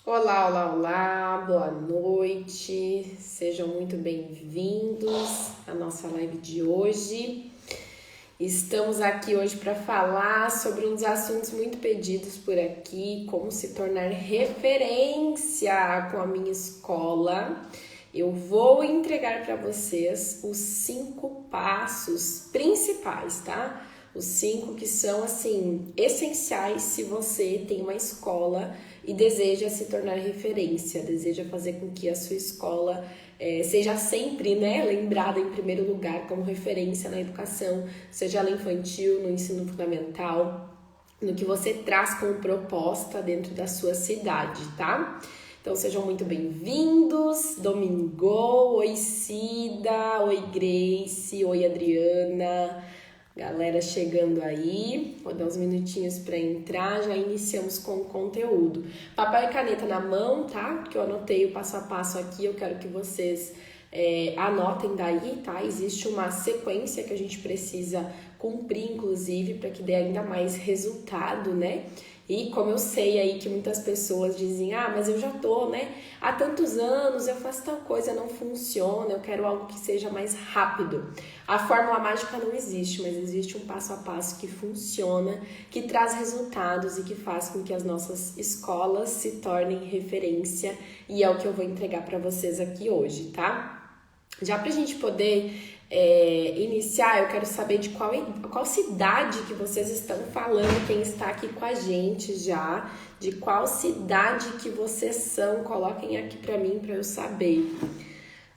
Olá, olá, olá, boa noite, sejam muito bem-vindos à nossa live de hoje. Estamos aqui hoje para falar sobre um dos assuntos muito pedidos por aqui, como se tornar referência com a minha escola. Eu vou entregar para vocês os 5 passos principais, tá? Os 5 que são, assim, essenciais se você tem uma escola e deseja se tornar referência, deseja fazer com que a sua escola seja sempre, né, lembrada em primeiro lugar como referência na educação, seja ela infantil, no ensino fundamental, no que você traz como proposta dentro da sua cidade, tá? Então sejam muito bem-vindos, Domingo, oi Cida, oi Grace, oi Adriana, galera chegando aí, vou dar uns minutinhos para entrar, já iniciamos com o conteúdo. Papel e caneta na mão, tá? Que eu anotei o passo a passo aqui, eu quero que vocês anotem daí, tá? Existe uma sequência que a gente precisa cumprir, inclusive, para que dê ainda mais resultado, né? E como eu sei aí que muitas pessoas dizem, mas eu já tô, né, há tantos anos, eu faço tal coisa, não funciona, eu quero algo que seja mais rápido. A fórmula mágica não existe, mas existe um passo a passo que funciona, que traz resultados e que faz com que as nossas escolas se tornem referência, e é o que eu vou entregar para vocês aqui hoje, tá? Já pra gente poder iniciar, eu quero saber de qual cidade que vocês estão falando, quem está aqui com a gente já, de qual cidade que vocês são, coloquem aqui pra mim pra eu saber.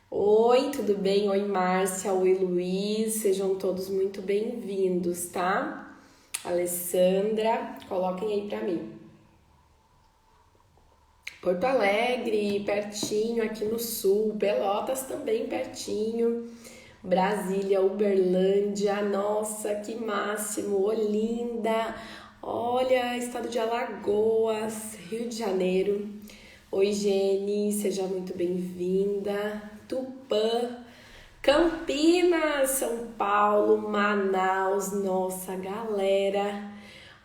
Oi, tudo bem? Oi, Márcia, oi, Luiz, sejam todos muito bem-vindos, tá? Alessandra, coloquem aí pra mim. Porto Alegre, pertinho, aqui no sul, Pelotas também pertinho, Brasília, Uberlândia, nossa, que máximo, Olinda, olha, estado de Alagoas, Rio de Janeiro. Oi, Gene, seja muito bem-vinda. Tupã, Campinas, São Paulo, Manaus, nossa, galera.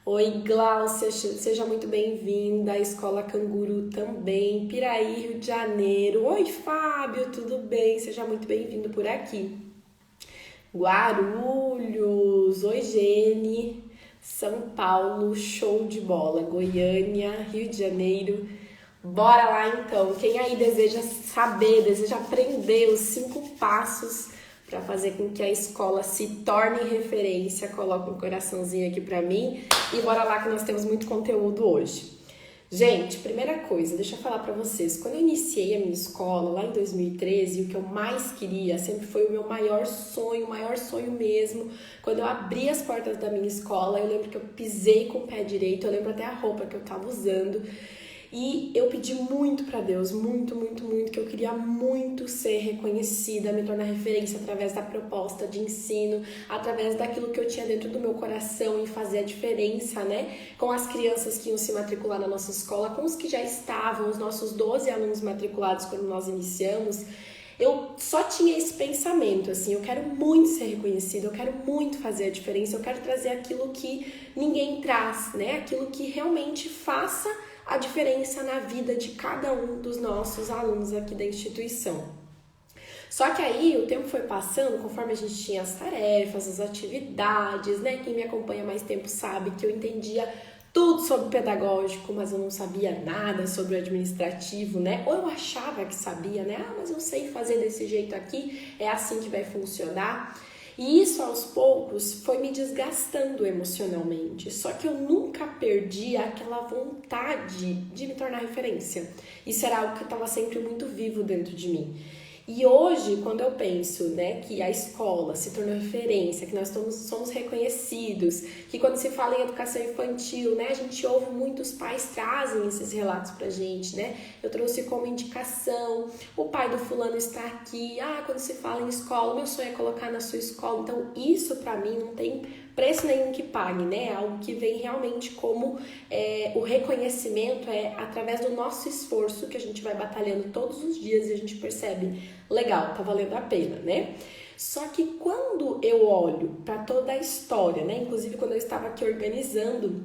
Oi, Gláucia, seja muito bem-vinda. Escola Canguru também. Piraí, Rio de Janeiro. Oi, Fábio, tudo bem? Seja muito bem-vindo por aqui. Guarulhos, oi, Gene. São Paulo, show de bola. Goiânia, Rio de Janeiro. Bora lá então. Quem aí deseja saber, deseja aprender os 5 passos para fazer com que a escola se torne referência, coloca um coraçãozinho aqui para mim e bora lá que nós temos muito conteúdo hoje. Gente, primeira coisa, deixa eu falar para vocês, quando eu iniciei a minha escola lá em 2013, o que eu mais queria sempre foi o meu maior sonho mesmo. Quando eu abri as portas da minha escola, eu lembro que eu pisei com o pé direito, eu lembro até a roupa que eu tava usando. E eu pedi muito para Deus, muito, que eu queria muito ser reconhecida, me tornar referência através da proposta de ensino, através daquilo que eu tinha dentro do meu coração e fazer a diferença, né? Com as crianças que iam se matricular na nossa escola, com os que já estavam, os nossos 12 alunos matriculados quando nós iniciamos. Eu só tinha esse pensamento, assim, eu quero muito ser reconhecida, eu quero muito fazer a diferença, eu quero trazer aquilo que ninguém traz, né? Aquilo que realmente faça a diferença na vida de cada um dos nossos alunos aqui da instituição. Só que aí o tempo foi passando, conforme a gente tinha as tarefas, as atividades, né? Quem me acompanha mais tempo sabe que eu entendia tudo sobre pedagógico, mas eu não sabia nada sobre o administrativo, né? Ou eu achava que sabia, né? Mas eu sei fazer desse jeito aqui, é assim que vai funcionar. E isso, aos poucos, foi me desgastando emocionalmente. Só que eu nunca perdi aquela vontade de me tornar referência. Isso era algo que estava sempre muito vivo dentro de mim. E hoje, quando eu penso, né, que a escola se tornou referência, que nós somos reconhecidos, que quando se fala em educação infantil, né, a gente ouve muitos pais trazem esses relatos pra gente, né? Eu trouxe como indicação, o pai do fulano está aqui, quando se fala em escola, meu sonho é colocar na sua escola. Então, isso pra mim não tem preço nenhum que pague, né? É algo que vem realmente como o reconhecimento através do nosso esforço que a gente vai batalhando todos os dias e a gente percebe, legal, tá valendo a pena, né? Só que quando eu olho para toda a história, né? Inclusive quando eu estava aqui organizando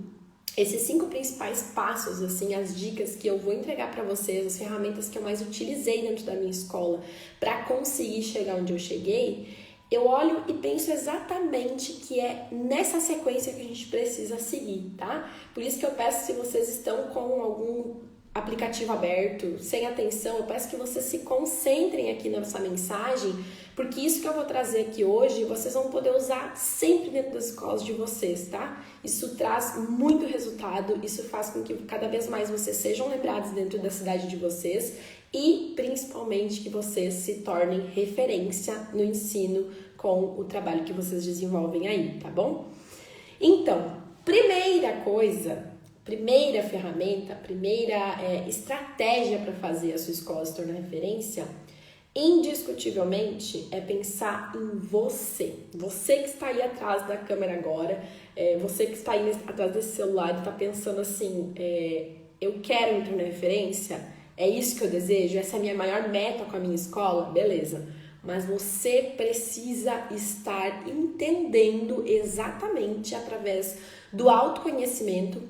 Esses 5 principais passos, assim, as dicas que eu vou entregar para vocês, as ferramentas que eu mais utilizei dentro da minha escola para conseguir chegar onde eu cheguei, eu olho e penso exatamente que é nessa sequência que a gente precisa seguir, tá? Por isso que eu peço, se vocês estão com algum aplicativo aberto, sem atenção, eu peço que vocês se concentrem aqui nessa mensagem, porque isso que eu vou trazer aqui hoje, vocês vão poder usar sempre dentro das escolas de vocês, tá? Isso traz muito resultado, isso faz com que cada vez mais vocês sejam lembrados dentro da cidade de vocês e, principalmente, que vocês se tornem referência no ensino com o trabalho que vocês desenvolvem aí, tá bom? Então, primeira coisa, primeira ferramenta, primeira estratégia para fazer a sua escola se tornar referência, indiscutivelmente, é pensar em você. Você que está aí atrás da câmera agora, você que está aí atrás desse celular e está pensando assim, eu quero entrar na referência, é isso que eu desejo, essa é a minha maior meta com a minha escola, beleza. Mas você precisa estar entendendo exatamente através do autoconhecimento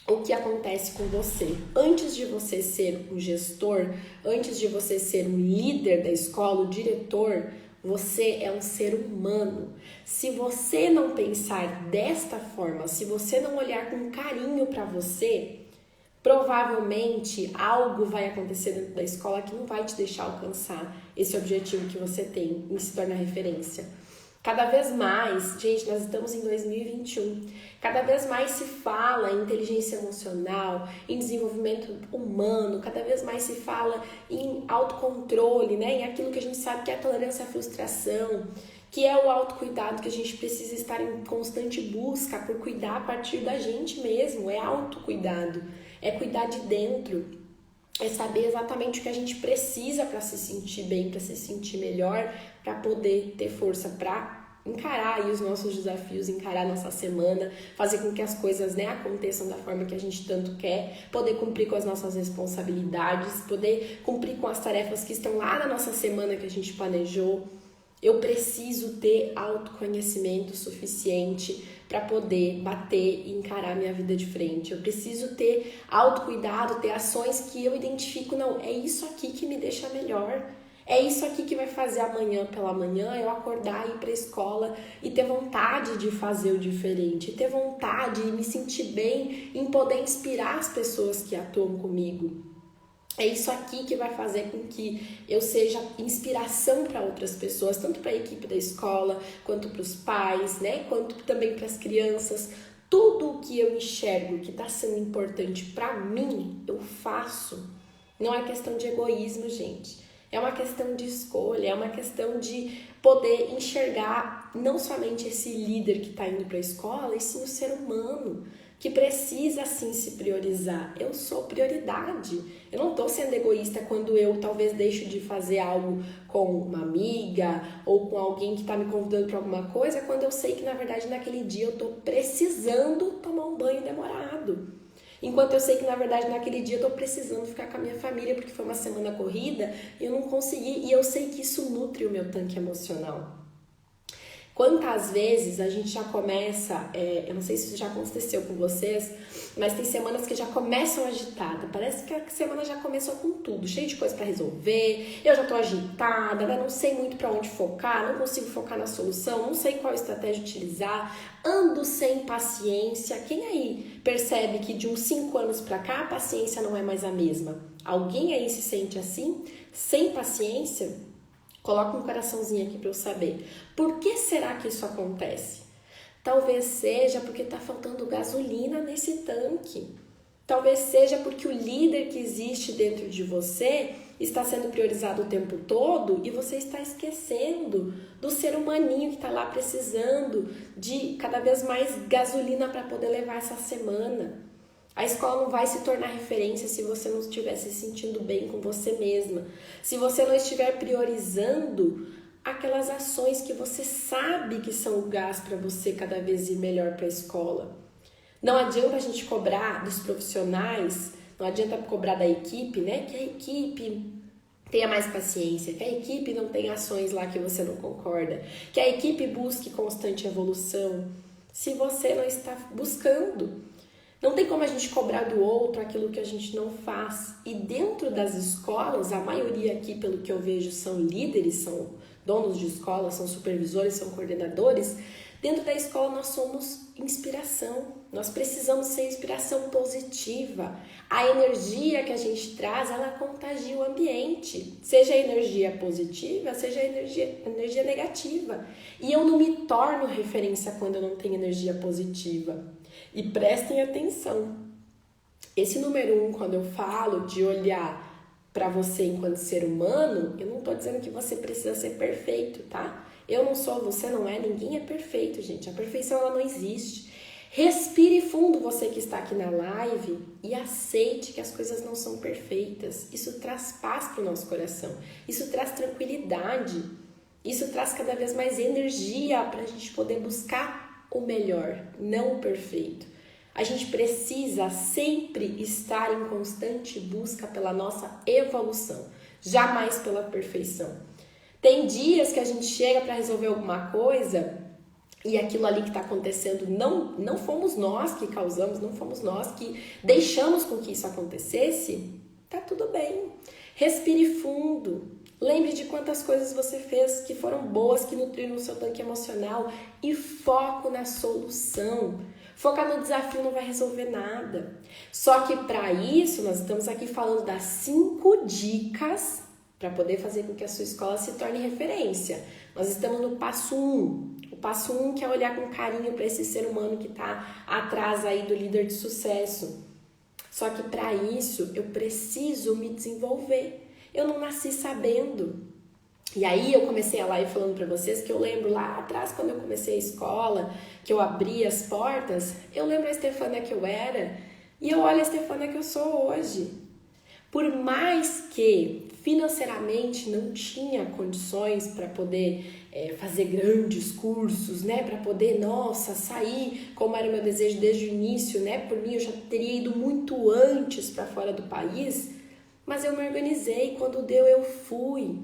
o que acontece com você. Antes de você ser um gestor, antes de você ser um líder da escola, o diretor, você é um ser humano. Se você não pensar desta forma, se você não olhar com carinho para você, provavelmente algo vai acontecer dentro da escola que não vai te deixar alcançar esse objetivo que você tem em se tornar referência. Cada vez mais, gente, nós estamos em 2021, cada vez mais se fala em inteligência emocional, em desenvolvimento humano, cada vez mais se fala em autocontrole, né? Em aquilo que a gente sabe que é a tolerância à frustração, que é o autocuidado, que a gente precisa estar em constante busca por cuidar a partir da gente mesmo, é autocuidado, é cuidar de dentro, é saber exatamente o que a gente precisa para se sentir bem, para se sentir melhor, para poder ter força para encarar aí os nossos desafios, encarar a nossa semana, fazer com que as coisas, né, aconteçam da forma que a gente tanto quer, poder cumprir com as nossas responsabilidades, poder cumprir com as tarefas que estão lá na nossa semana que a gente planejou. Eu preciso ter autoconhecimento suficiente para poder bater e encarar minha vida de frente. Eu preciso ter autocuidado, ter ações que eu identifico, não, é isso aqui que me deixa melhor. É isso aqui que vai fazer amanhã pela manhã eu acordar, ir para a escola e ter vontade de fazer o diferente, ter vontade e me sentir bem em poder inspirar as pessoas que atuam comigo. É isso aqui que vai fazer com que eu seja inspiração para outras pessoas, tanto para a equipe da escola, quanto para os pais, né? Quanto também para as crianças. Tudo o que eu enxergo que está sendo importante para mim, eu faço. Não é questão de egoísmo, gente. É uma questão de escolha, é uma questão de poder enxergar não somente esse líder que está indo para a escola, e sim o ser humano, que precisa sim se priorizar. Eu sou prioridade. Eu não estou sendo egoísta quando eu talvez deixo de fazer algo com uma amiga ou com alguém que está me convidando para alguma coisa, quando eu sei que na verdade naquele dia eu estou precisando tomar um banho demorado. Enquanto eu sei que na verdade naquele dia eu estou precisando ficar com a minha família porque foi uma semana corrida e eu não consegui, e eu sei que isso nutre o meu tanque emocional. Quantas vezes a gente já começa, eu não sei se isso já aconteceu com vocês, mas tem semanas que já começam agitadas. Parece que a semana já começou com tudo, cheio de coisa para resolver, eu já tô agitada, né? Não sei muito para onde focar, não consigo focar na solução, não sei qual estratégia utilizar, ando sem paciência. Quem aí percebe que de uns 5 anos para cá a paciência não é mais a mesma? Alguém aí se sente assim, sem paciência? Coloca um coraçãozinho aqui para eu saber. Por que será que isso acontece? Talvez seja porque está faltando gasolina nesse tanque. Talvez seja porque o líder que existe dentro de você está sendo priorizado o tempo todo e você está esquecendo do ser humaninho que está lá precisando de cada vez mais gasolina para poder levar essa semana. A escola não vai se tornar referência se você não estiver se sentindo bem com você mesma. Se você não estiver priorizando aquelas ações que você sabe que são o gás para você cada vez ir melhor para a escola. Não adianta a gente cobrar dos profissionais, não adianta cobrar da equipe, né? Que a equipe tenha mais paciência, que a equipe não tenha ações lá que você não concorda, que a equipe busque constante evolução, se você não está buscando. Não tem como a gente cobrar do outro aquilo que a gente não faz. E dentro das escolas, a maioria aqui, pelo que eu vejo, são líderes, são donos de escola, são supervisores, são coordenadores. Dentro da escola nós somos inspiração, nós precisamos ser inspiração positiva. A energia que a gente traz, ela contagia o ambiente, seja a energia positiva, seja a energia negativa. E eu não me torno referência quando eu não tenho energia positiva. E prestem atenção, esse número 1, quando eu falo de olhar para você enquanto ser humano, eu não estou dizendo que você precisa ser perfeito, tá? Eu não sou, você não é, ninguém é perfeito, gente. A perfeição, ela não existe. Respire fundo, você que está aqui na live, e aceite que as coisas não são perfeitas. Isso traz paz para o nosso coração. Isso traz tranquilidade. Isso traz cada vez mais energia para a gente poder buscar o melhor, não o perfeito. A gente precisa sempre estar em constante busca pela nossa evolução, jamais pela perfeição. Tem dias que a gente chega para resolver alguma coisa e aquilo ali que está acontecendo não fomos nós que causamos, não fomos nós que deixamos com que isso acontecesse. Tá tudo bem. Respire fundo. Lembre de quantas coisas você fez que foram boas, que nutriram o seu tanque emocional, e foco na solução. Focar no desafio não vai resolver nada. Só que para isso, nós estamos aqui falando das 5 dicas para poder fazer com que a sua escola se torne referência. Nós estamos no passo 1. O passo 1 que é olhar com carinho para esse ser humano que está atrás aí do líder de sucesso. Só que para isso, eu preciso me desenvolver. Eu não nasci sabendo. E aí eu comecei a live falando para vocês que eu lembro lá atrás, quando eu comecei a escola, que eu abri as portas, eu lembro a Estefânia que eu era e eu olho a Estefânia que eu sou hoje. Por mais que financeiramente não tinha condições para poder fazer grandes cursos, né, para poder, sair como era o meu desejo desde o início, né, por mim eu já teria ido muito antes para fora do país, mas eu me organizei, quando deu eu fui.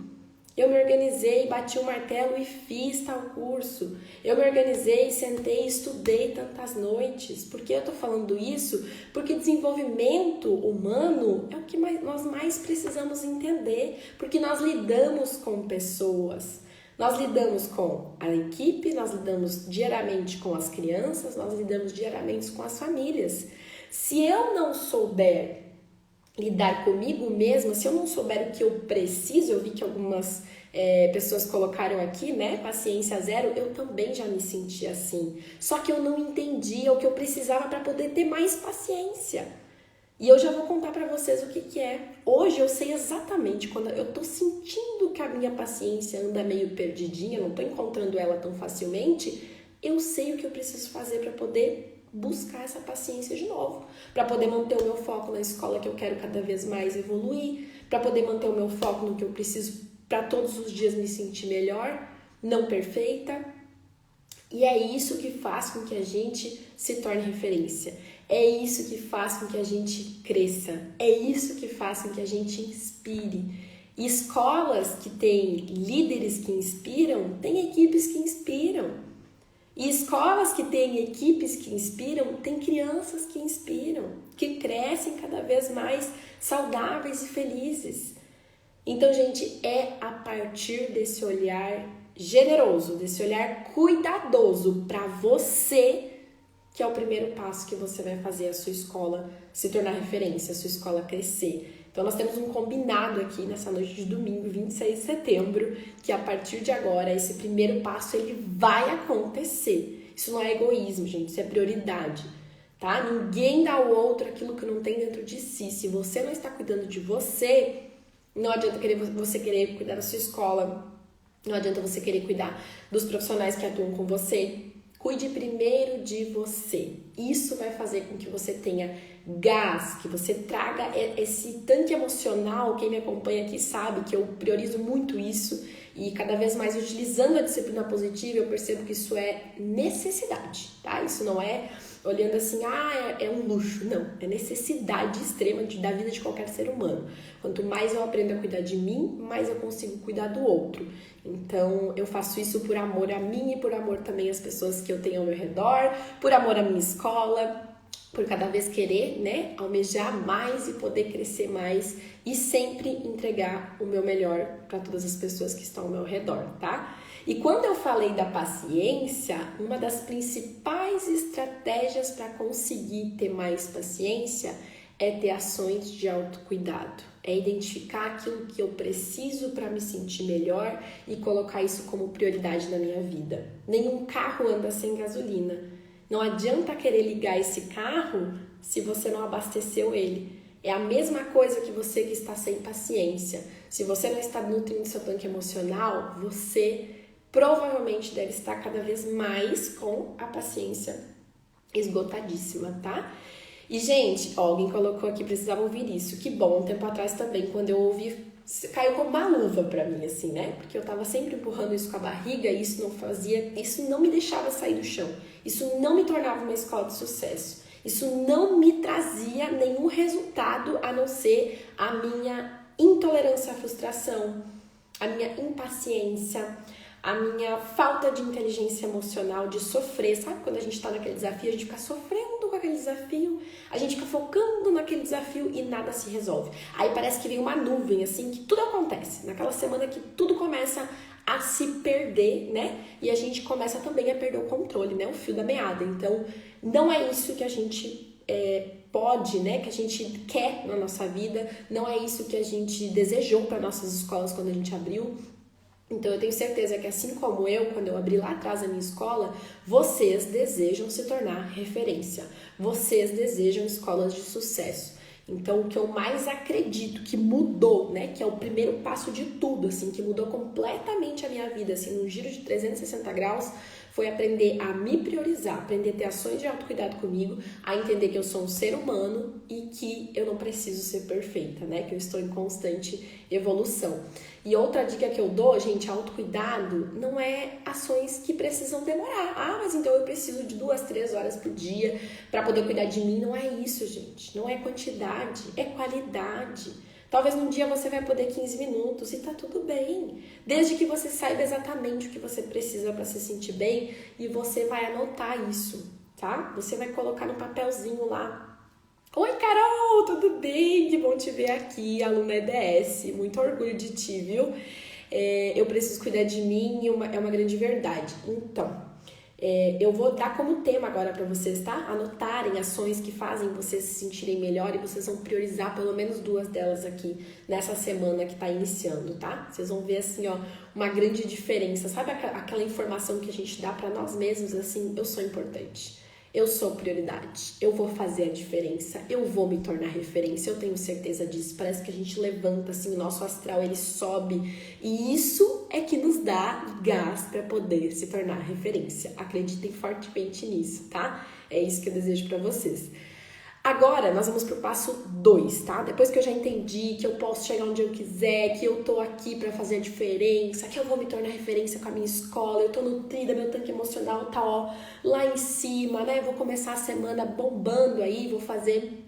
Eu me organizei, bati o martelo e fiz tal curso. Eu me organizei, sentei e estudei tantas noites. Por que eu tô falando isso? Porque desenvolvimento humano é o que nós mais precisamos entender. Porque nós lidamos com pessoas. Nós lidamos com a equipe, nós lidamos diariamente com as crianças, nós lidamos diariamente com as famílias. Se eu não souber lidar comigo mesma, se eu não souber o que eu preciso, eu vi que algumas pessoas colocaram aqui, né, paciência zero, eu também já me senti assim. Só que eu não entendia o que eu precisava para poder ter mais paciência. E eu já vou contar para vocês o que é. Hoje eu sei exatamente quando eu tô sentindo que a minha paciência anda meio perdidinha, não tô encontrando ela tão facilmente, eu sei o que eu preciso fazer para poder buscar essa paciência de novo, para poder manter o meu foco na escola que eu quero cada vez mais evoluir, para poder manter o meu foco no que eu preciso para todos os dias me sentir melhor, não perfeita. E é isso que faz com que a gente se torne referência. É isso que faz com que a gente cresça. É isso que faz com que a gente inspire. E escolas que têm líderes que inspiram, têm equipes que inspiram. E escolas que têm equipes que inspiram, têm crianças que inspiram, que crescem cada vez mais saudáveis e felizes. Então, gente, é a partir desse olhar generoso, desse olhar cuidadoso para você, que é o primeiro passo que você vai fazer a sua escola se tornar referência, a sua escola crescer. Então, nós temos um combinado aqui nessa noite de domingo, 26 de setembro, que a partir de agora, esse primeiro passo, ele vai acontecer. Isso não é egoísmo, gente, isso é prioridade, tá? Ninguém dá ao outro aquilo que não tem dentro de si. Se você não está cuidando de você, não adianta você querer cuidar da sua escola, não adianta você querer cuidar dos profissionais que atuam com você. Cuide primeiro de você. Isso vai fazer com que você tenha gás, que você traga esse tanque emocional. Quem me acompanha aqui sabe que eu priorizo muito isso e cada vez mais utilizando a disciplina positiva eu percebo que isso é necessidade, tá? Isso não é olhando assim, é um luxo. Não, é necessidade extrema da vida de qualquer ser humano. Quanto mais eu aprendo a cuidar de mim, mais eu consigo cuidar do outro. Então, eu faço isso por amor a mim e por amor também às pessoas que eu tenho ao meu redor, por amor à minha escola, por cada vez querer, né, almejar mais e poder crescer mais e sempre entregar o meu melhor para todas as pessoas que estão ao meu redor, tá? E quando eu falei da paciência, uma das principais estratégias para conseguir ter mais paciência é ter ações de autocuidado. É identificar aquilo que eu preciso para me sentir melhor e colocar isso como prioridade na minha vida. Nenhum carro anda sem gasolina. Não adianta querer ligar esse carro se você não abasteceu ele. É a mesma coisa que você que está sem paciência. Se você não está nutrindo seu tanque emocional, você provavelmente deve estar cada vez mais com a paciência esgotadíssima, tá? E, gente, alguém colocou aqui, precisava ouvir isso. Que bom, um tempo atrás também, quando eu ouvi, caiu como uma luva pra mim, assim, né? Porque eu tava sempre empurrando isso com a barriga e isso não me deixava sair do chão. Isso não me tornava uma escola de sucesso. Isso não me trazia nenhum resultado a não ser a minha intolerância à frustração, a minha impaciência, a minha falta de inteligência emocional, de sofrer. Sabe quando a gente tá naquele desafio, a gente fica sofrendo com aquele desafio, a gente fica focando naquele desafio e nada se resolve. Aí parece que vem uma nuvem, assim, que tudo acontece. Naquela semana que tudo começa a se perder, né? E a gente começa também a perder o controle, né? O fio da meada. Então, não é isso que a gente pode, né? Que a gente quer na nossa vida. Não é isso que a gente desejou para nossas escolas quando a gente abriu. Então, eu tenho certeza que assim como eu, quando eu abri lá atrás a minha escola, vocês desejam se tornar referência. Vocês desejam escolas de sucesso. Então, o que eu mais acredito que mudou, né, que é o primeiro passo de tudo, assim, que mudou completamente a minha vida, assim, num giro de 360 graus, foi aprender a me priorizar, aprender a ter ações de autocuidado comigo, a entender que eu sou um ser humano e que eu não preciso ser perfeita, né, que eu estou em constante evolução. E outra dica que eu dou, gente, autocuidado não é ações que precisam demorar. Ah, mas então eu preciso de 2, 3 horas por dia para poder cuidar de mim. Não é isso, gente. Não é quantidade, é qualidade. Talvez num dia você vai poder 15 minutos e tá tudo bem. Desde que você saiba exatamente o que você precisa para se sentir bem e você vai anotar isso, tá? Você vai colocar no papelzinho lá. Oi, Carol, tudo bem? Que bom te ver aqui, aluna EDS. Muito orgulho de ti, viu? Eu preciso cuidar de mim e é uma grande verdade. Então, eu vou dar como tema agora para vocês, tá? Anotarem ações que fazem vocês se sentirem melhor e vocês vão priorizar pelo menos 2 delas aqui nessa semana que tá iniciando, tá? Vocês vão ver, assim, ó, uma grande diferença. Sabe aquela informação que a gente dá para nós mesmos, assim, eu sou importante. Eu sou prioridade, eu vou fazer a diferença, eu vou me tornar referência, eu tenho certeza disso. Parece que a gente levanta, assim, o nosso astral, ele sobe. E isso é que nos dá gás para poder se tornar referência. Acreditem fortemente nisso, tá? É isso que eu desejo para vocês. Agora, nós vamos pro passo 2, tá? Depois que eu já entendi que eu posso chegar onde eu quiser, que eu tô aqui pra fazer a diferença, que eu vou me tornar referência com a minha escola, eu tô nutrida, meu tanque emocional tá, ó, lá em cima, né? Vou começar a semana bombando aí, vou fazer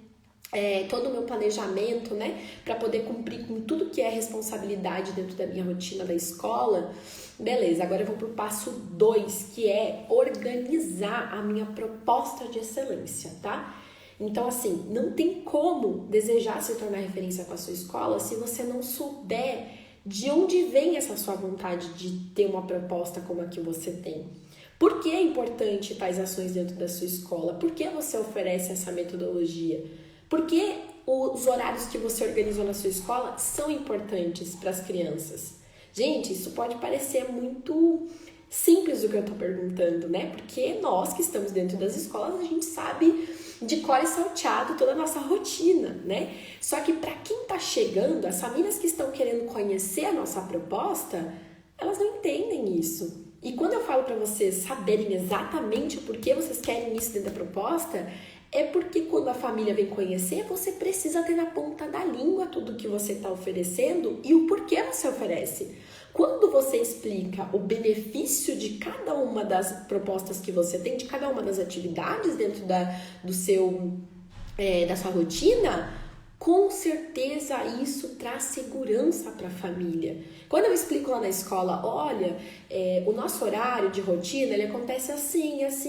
todo o meu planejamento, né? Pra poder cumprir com tudo que é responsabilidade dentro da minha rotina da escola. Beleza, agora eu vou pro passo 2, que é organizar a minha proposta de excelência, tá? Então, assim, não tem como desejar se tornar referência com a sua escola se você não souber de onde vem essa sua vontade de ter uma proposta como a que você tem. Por que é importante tais ações dentro da sua escola? Por que você oferece essa metodologia? Por que os horários que você organizou na sua escola são importantes para as crianças? Gente, isso pode parecer muito simples o que eu estou perguntando, né? Porque nós que estamos dentro das escolas, a gente sabe de cor e salteado toda a nossa rotina, né? Só que para quem tá chegando, as famílias que estão querendo conhecer a nossa proposta, elas não entendem isso. E quando eu falo para vocês saberem exatamente o porquê vocês querem isso dentro da proposta, é porque quando a família vem conhecer, você precisa ter na ponta da língua tudo que você está oferecendo e o porquê você oferece. Quando você explica o benefício de cada uma das propostas que você tem, de cada uma das atividades dentro da sua rotina, Com certeza isso traz segurança para a família. Quando eu explico lá na escola, olha, o nosso horário de rotina, ele acontece assim, às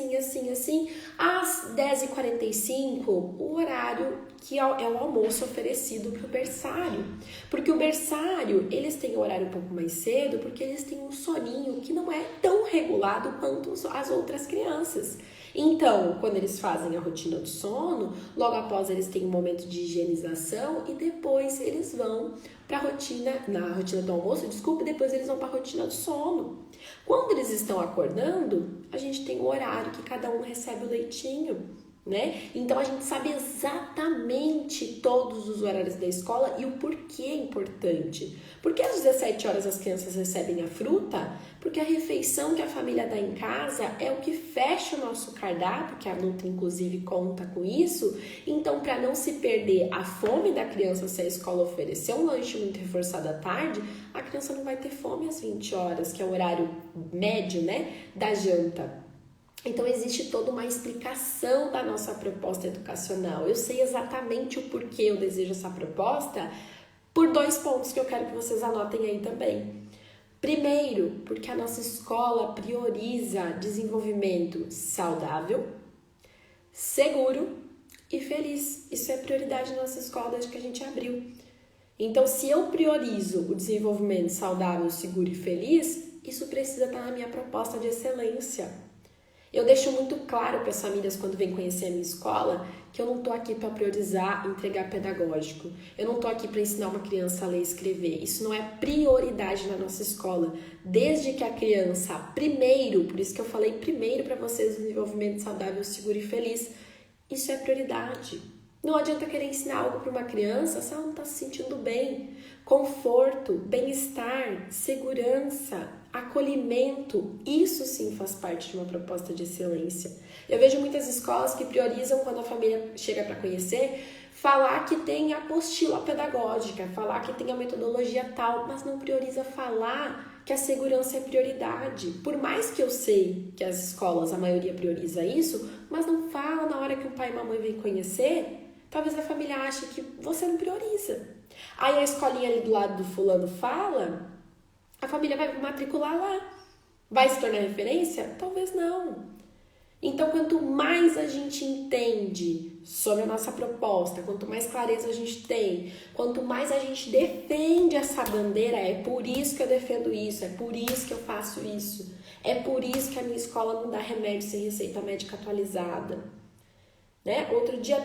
10h45, o horário que é o almoço oferecido para o berçário. Porque o berçário, eles têm o horário um pouco mais cedo, porque eles têm um soninho que não é tão regulado quanto as outras crianças. Então, quando eles fazem a rotina do sono, logo após eles têm um momento de higienização e depois eles vão para na rotina do almoço, depois eles vão para a rotina do sono. Quando eles estão acordando, a gente tem o horário que cada um recebe o leitinho, né? Então a gente sabe exatamente todos os horários da escola e o porquê é importante. Porque às 17 horas as crianças recebem a fruta? Porque a refeição que a família dá em casa é o que fecha o nosso cardápio, que a Nutri inclusive conta com isso. Então, para não se perder a fome da criança, se a escola oferecer um lanche muito reforçado à tarde, a criança não vai ter fome às 20 horas, que é o horário médio, né, da janta. Então, existe toda uma explicação da nossa proposta educacional. Eu sei exatamente o porquê eu desejo essa proposta por 2 pontos que eu quero que vocês anotem aí também. Primeiro, porque a nossa escola prioriza desenvolvimento saudável, seguro e feliz. Isso é prioridade na nossa escola desde que a gente abriu. Então, se eu priorizo o desenvolvimento saudável, seguro e feliz, isso precisa estar na minha proposta de excelência. Eu deixo muito claro para as famílias quando vêm conhecer a minha escola que eu não estou aqui para priorizar entregar pedagógico. Eu não estou aqui para ensinar uma criança a ler e escrever. Isso não é prioridade na nossa escola. Desde que a criança, primeiro, por isso que eu falei primeiro para vocês o desenvolvimento saudável, seguro e feliz, isso é prioridade. Não adianta querer ensinar algo para uma criança se ela não está se sentindo bem. Conforto, bem-estar, segurança, acolhimento, isso sim faz parte de uma proposta de excelência. Eu vejo muitas escolas que priorizam, quando a família chega para conhecer, falar que tem a apostila pedagógica, falar que tem a metodologia tal, mas não prioriza falar que a segurança é prioridade. Por mais que eu sei que as escolas, a maioria prioriza isso, mas não fala na hora que o pai e a mamãe vêm conhecer, talvez a família ache que você não prioriza. Aí a escolinha ali do lado do fulano fala, a família vai matricular lá. Vai se tornar referência? Talvez não. Então, quanto mais a gente entende sobre a nossa proposta, quanto mais clareza a gente tem, quanto mais a gente defende essa bandeira, é por isso que eu defendo isso, é por isso que eu faço isso, é por isso que a minha escola não dá remédio sem receita médica atualizada. Né? Outro dia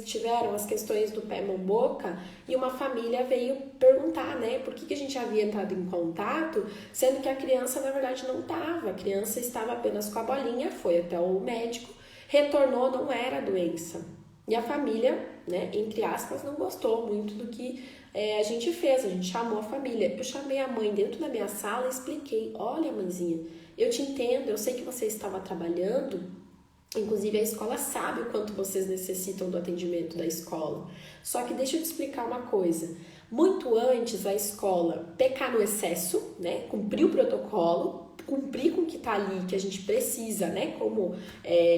tiveram as questões do pé, mão, boca, e uma família veio perguntar, né, por que a gente havia entrado em contato, sendo que a criança na verdade não estava, a criança estava apenas com a bolinha, foi até o médico, retornou, não era doença. E a família, né, entre aspas, não gostou muito do que a gente fez, a gente chamou a família. Eu chamei a mãe dentro da minha sala e expliquei, olha mãezinha, eu te entendo, eu sei que você estava trabalhando, inclusive a escola sabe o quanto vocês necessitam do atendimento da escola. Só que deixa eu te explicar uma coisa. Muito antes a escola pecar no excesso, né? Cumprir o protocolo, cumprir com o que está ali, que a gente precisa, né? Como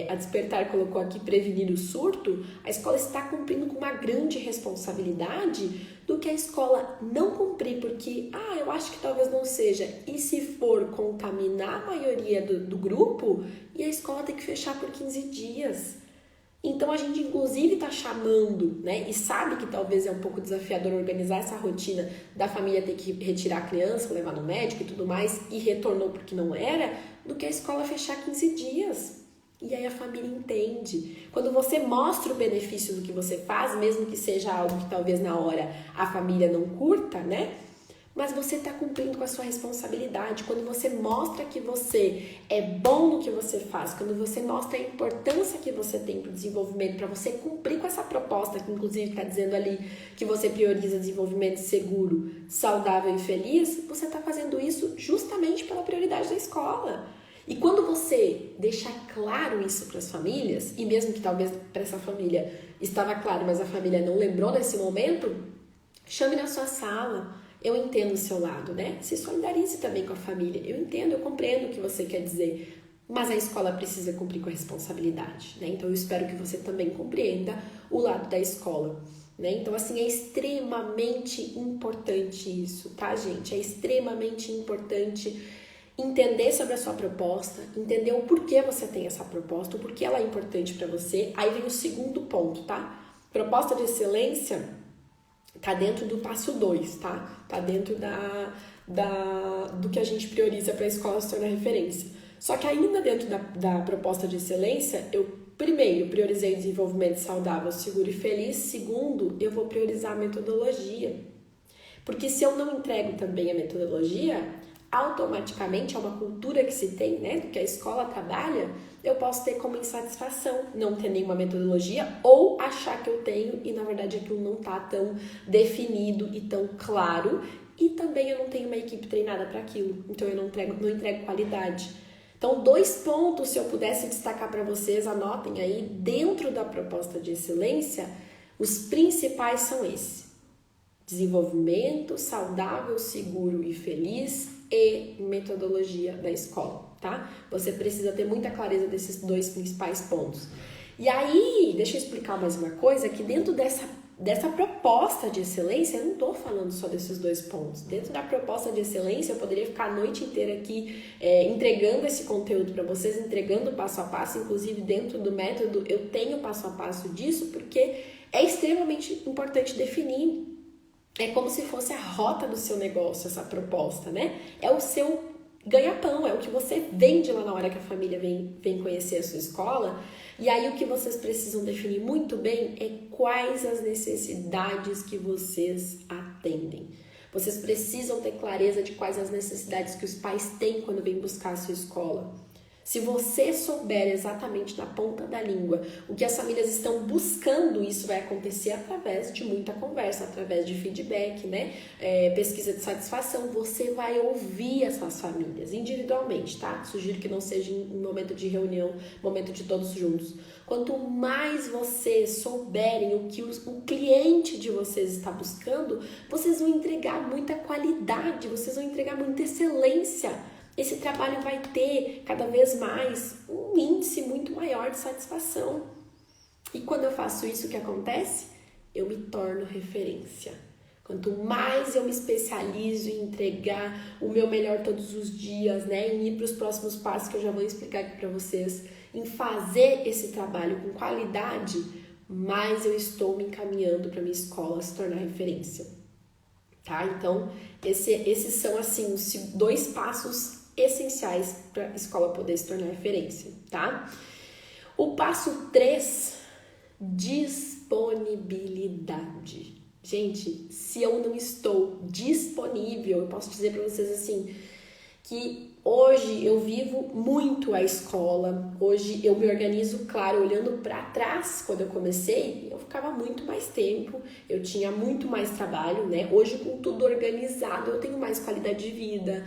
a Despertar colocou aqui, prevenir o surto, a escola está cumprindo com uma grande responsabilidade do que a escola não cumprir, porque, eu acho que talvez não seja, e se for contaminar a maioria do grupo, e a escola tem que fechar por 15 dias. Então, a gente, inclusive, está chamando, né, e sabe que talvez é um pouco desafiador organizar essa rotina da família ter que retirar a criança, levar no médico e tudo mais, e retornou porque não era, do que a escola fechar 15 dias. E aí a família entende. Quando você mostra o benefício do que você faz, mesmo que seja algo que talvez na hora a família não curta, né? Mas você está cumprindo com a sua responsabilidade. Quando você mostra que você é bom no que você faz, quando você mostra a importância que você tem para o desenvolvimento, para você cumprir com essa proposta, que inclusive está dizendo ali que você prioriza desenvolvimento seguro, saudável e feliz, você está fazendo isso justamente pela prioridade da escola. E quando você deixar claro isso para as famílias, e mesmo que talvez para essa família estava claro, mas a família não lembrou nesse momento, chame na sua sala. Eu entendo o seu lado, né? Se solidarize também com a família. Eu entendo, eu compreendo o que você quer dizer. Mas a escola precisa cumprir com a responsabilidade, né? Então eu espero que você também compreenda o lado da escola. né? Então, assim, é extremamente importante isso, tá, gente? É extremamente importante entender sobre a sua proposta, entender o porquê você tem essa proposta, o porquê ela é importante para você. Aí vem o segundo ponto, tá? Proposta de excelência tá dentro do passo 2, tá? Tá dentro do que a gente prioriza para a escola se tornar referência. Só que ainda dentro da proposta de excelência, eu primeiro priorizei desenvolvimento saudável, seguro e feliz. Segundo, eu vou priorizar a metodologia. Porque se eu não entrego também a metodologia, automaticamente é uma cultura que se tem, né, do que a escola trabalha, eu posso ter como insatisfação não ter nenhuma metodologia ou achar que eu tenho e na verdade aquilo não tá tão definido e tão claro, e também eu não tenho uma equipe treinada para aquilo, então eu não entrego qualidade. Então, 2 pontos, se eu pudesse destacar para vocês, anotem aí, dentro da proposta de excelência, os principais são esses: desenvolvimento saudável, seguro e feliz e metodologia da escola, tá? Você precisa ter muita clareza desses 2 principais pontos. E aí, deixa eu explicar mais uma coisa, que dentro dessa proposta de excelência, eu não tô falando só desses 2 pontos. Dentro da proposta de excelência, eu poderia ficar a noite inteira aqui entregando esse conteúdo para vocês, entregando passo a passo, inclusive dentro do método eu tenho passo a passo disso, porque é extremamente importante definir. É como se fosse a rota do seu negócio, essa proposta, né? É o seu ganha-pão, é o que você vende lá na hora que a família vem conhecer a sua escola. E aí o que vocês precisam definir muito bem é quais as necessidades que vocês atendem. Vocês precisam ter clareza de quais as necessidades que os pais têm quando vêm buscar a sua escola. Se você souber exatamente na ponta da língua o que as famílias estão buscando, isso vai acontecer através de muita conversa, através de feedback, né? Pesquisa de satisfação. Você vai ouvir essas famílias individualmente, tá? Sugiro que não seja em momento de reunião, momento de todos juntos. Quanto mais vocês souberem o que o cliente de vocês está buscando, vocês vão entregar muita qualidade, vocês vão entregar muita excelência. Esse trabalho vai ter cada vez mais um índice muito maior de satisfação. E quando eu faço isso, o que acontece? Eu me torno referência. Quanto mais eu me especializo em entregar o meu melhor todos os dias, né, em ir para os próximos passos que eu já vou explicar aqui para vocês, em fazer esse trabalho com qualidade, mais eu estou me encaminhando para minha escola se tornar referência. Tá? Então, esses são assim os 2 passos essenciais para a escola poder se tornar referência, tá? O passo 3, disponibilidade. Gente, se eu não estou disponível, eu posso dizer para vocês assim, que hoje eu vivo muito a escola, hoje eu me organizo, claro, olhando para trás, quando eu comecei, eu ficava muito mais tempo, eu tinha muito mais trabalho, né? Hoje com tudo organizado, eu tenho mais qualidade de vida,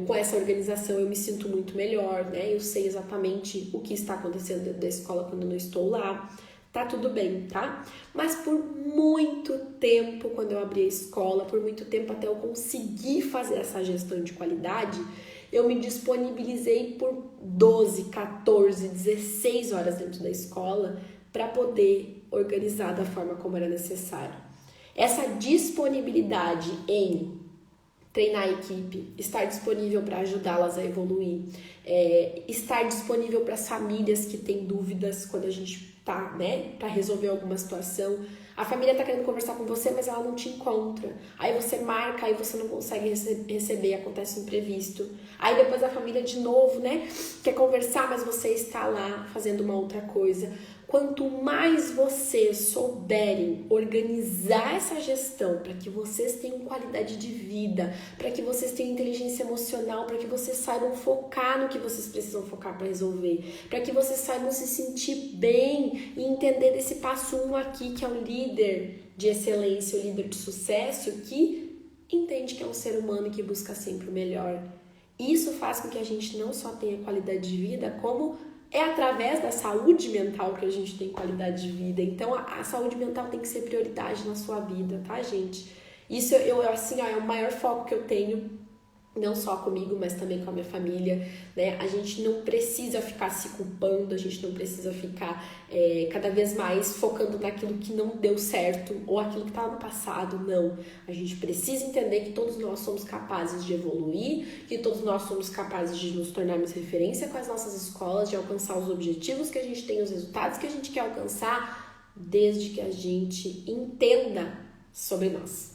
com essa organização eu me sinto muito melhor, né? Eu sei exatamente o que está acontecendo dentro da escola quando eu não estou lá. Tá tudo bem, tá? Mas por muito tempo, quando eu abri a escola, por muito tempo até eu conseguir fazer essa gestão de qualidade, eu me disponibilizei por 12, 14, 16 horas dentro da escola para poder organizar da forma como era necessário. Essa disponibilidade em treinar a equipe, estar disponível para ajudá-las a evoluir, estar disponível para as famílias que têm dúvidas quando a gente tá, né, para resolver alguma situação. A família tá querendo conversar com você, mas ela não te encontra. Aí você marca, aí você não consegue receber, acontece um imprevisto. Aí depois a família de novo, né, quer conversar, mas você está lá fazendo uma outra coisa. Quanto mais vocês souberem organizar essa gestão para que vocês tenham qualidade de vida, para que vocês tenham inteligência emocional, para que vocês saibam focar no que vocês precisam focar para resolver, para que vocês saibam se sentir bem e entender desse passo 1 aqui, que é o líder de excelência, o líder de sucesso, que entende que é um ser humano que busca sempre o melhor. Isso faz com que a gente não só tenha qualidade de vida, como é através da saúde mental que a gente tem qualidade de vida. Então, a saúde mental tem que ser prioridade na sua vida, tá, gente? Isso, assim, ó, é o maior foco que eu tenho não só comigo, mas também com a minha família, né? A gente não precisa ficar se culpando, a gente não precisa ficar cada vez mais focando naquilo que não deu certo ou aquilo que estava no passado, não. A gente precisa entender que todos nós somos capazes de evoluir, que todos nós somos capazes de nos tornarmos referência com as nossas escolas, de alcançar os objetivos que a gente tem, os resultados que a gente quer alcançar, desde que a gente entenda sobre nós.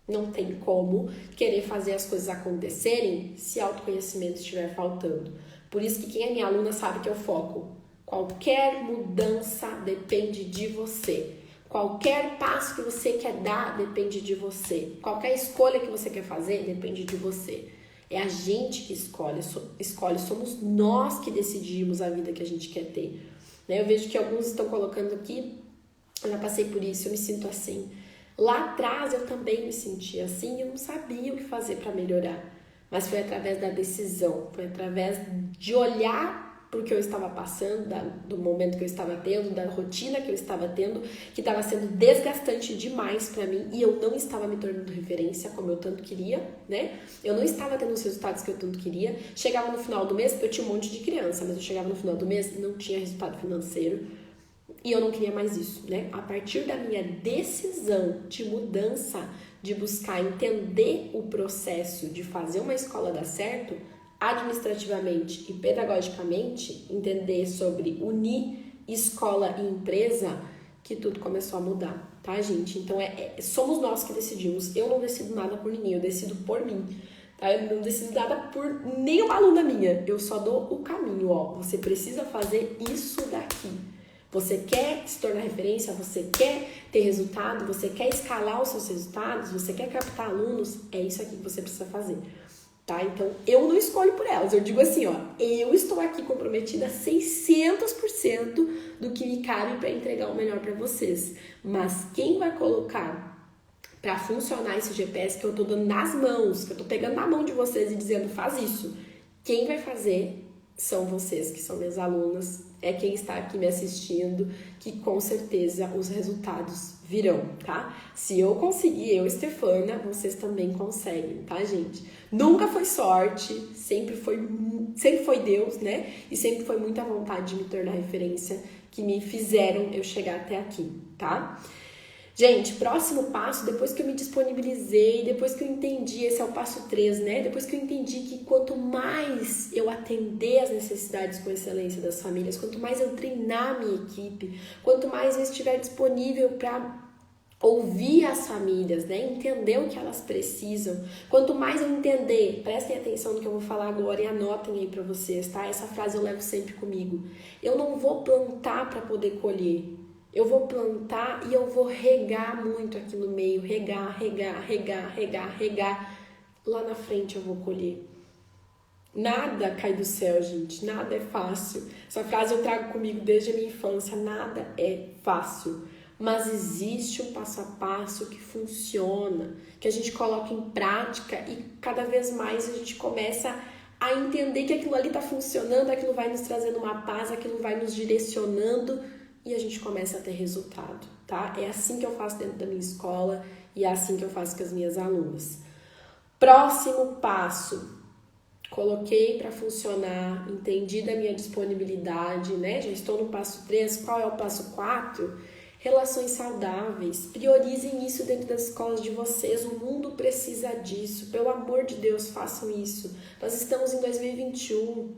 Não tem como querer fazer as coisas acontecerem se autoconhecimento estiver faltando. Por isso que quem é minha aluna sabe que eu foco. Qualquer mudança depende de você. Qualquer passo que você quer dar depende de você. Qualquer escolha que você quer fazer depende de você. É a gente que escolhe, somos nós que decidimos a vida que a gente quer ter. Eu vejo que alguns estão colocando aqui, eu já passei por isso, eu me sinto assim. Lá atrás eu também me sentia assim, eu não sabia o que fazer para melhorar. Mas foi através da decisão, foi através de olhar para o que eu estava passando, do momento que eu estava tendo, da rotina que eu estava tendo, que estava sendo desgastante demais para mim e eu não estava me tornando referência como eu tanto queria, né? Eu não estava tendo os resultados que eu tanto queria. Chegava no final do mês, eu tinha um monte de criança, mas eu chegava no final do mês e não tinha resultado financeiro. E eu não queria mais isso, né? A partir da minha decisão de mudança, de buscar entender o processo de fazer uma escola dar certo, administrativamente e pedagogicamente, entender sobre unir escola e empresa, que tudo começou a mudar, tá, gente? Então, somos nós que decidimos. Eu não decido nada por ninguém, eu decido por mim. Tá? Eu não decido nada por nenhuma aluna minha. Eu só dou o caminho, ó. Você precisa fazer isso daqui. Você quer se tornar referência, você quer ter resultado, você quer escalar os seus resultados, você quer captar alunos, é isso aqui que você precisa fazer, tá? Então, eu não escolho por elas, eu digo assim, ó, eu estou aqui comprometida 600% do que me cabe para entregar o melhor para vocês, mas quem vai colocar para funcionar esse GPS que eu tô dando nas mãos, que eu tô pegando na mão de vocês e dizendo, faz isso, quem vai fazer são vocês, que são minhas alunas, é quem está aqui me assistindo, que com certeza os resultados virão, tá? Se eu conseguir, eu, Stefana, vocês também conseguem, tá, gente? Nunca foi sorte, sempre foi Deus, né? E sempre foi muita vontade de me tornar referência que me fizeram eu chegar até aqui, tá? Gente, próximo passo, depois que eu me disponibilizei, depois que eu entendi, esse é o passo 3, né? Depois que eu entendi que quanto mais eu atender as necessidades com excelência das famílias, quanto mais eu treinar a minha equipe, quanto mais eu estiver disponível para ouvir as famílias, né? Entender o que elas precisam, quanto mais eu entender, prestem atenção no que eu vou falar agora e anotem aí para vocês, tá? Essa frase eu levo sempre comigo. Eu não vou plantar para poder colher. Eu vou plantar e eu vou regar muito aqui no meio, regar. Lá na frente eu vou colher. Nada cai do céu, gente, nada é fácil. Essa frase eu trago comigo desde a minha infância, nada é fácil. Mas existe um passo a passo que funciona, que a gente coloca em prática e cada vez mais a gente começa a entender que aquilo ali está funcionando, aquilo vai nos trazendo uma paz, aquilo vai nos direcionando e a gente começa a ter resultado, tá? É assim que eu faço dentro da minha escola e é assim que eu faço com as minhas alunas. Próximo passo, coloquei para funcionar, entendi da minha disponibilidade, né? Já estou no passo 3, qual é o passo 4? Relações saudáveis, priorizem isso dentro das escolas de vocês, o mundo precisa disso, pelo amor de Deus, façam isso. Nós estamos em 2021,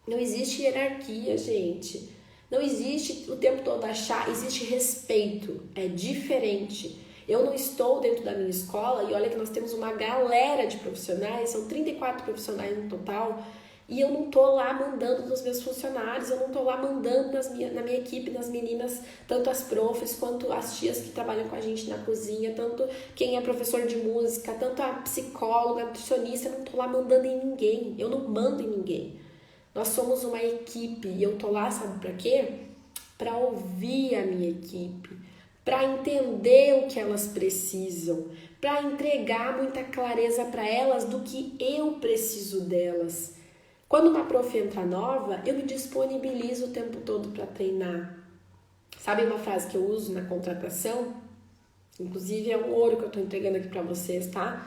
não existe hierarquia, gente. Não existe o tempo todo achar, existe respeito, é diferente. Eu não estou dentro da minha escola e olha que nós temos uma galera de profissionais, são 34 profissionais no total, e eu não tô lá mandando nos meus funcionários, eu não tô lá mandando na minha equipe, nas meninas, tanto as profs quanto as tias que trabalham com a gente na cozinha, tanto quem é professor de música, tanto a psicóloga, a nutricionista, eu não tô lá mandando em ninguém, eu não mando em ninguém. Nós somos uma equipe e eu tô lá, sabe pra quê? Pra ouvir a minha equipe, pra entender o que elas precisam, pra entregar muita clareza pra elas do que eu preciso delas. Quando uma prof entra nova, eu me disponibilizo o tempo todo pra treinar. Sabe uma frase que eu uso na contratação? Inclusive é um ouro que eu tô entregando aqui pra vocês, tá?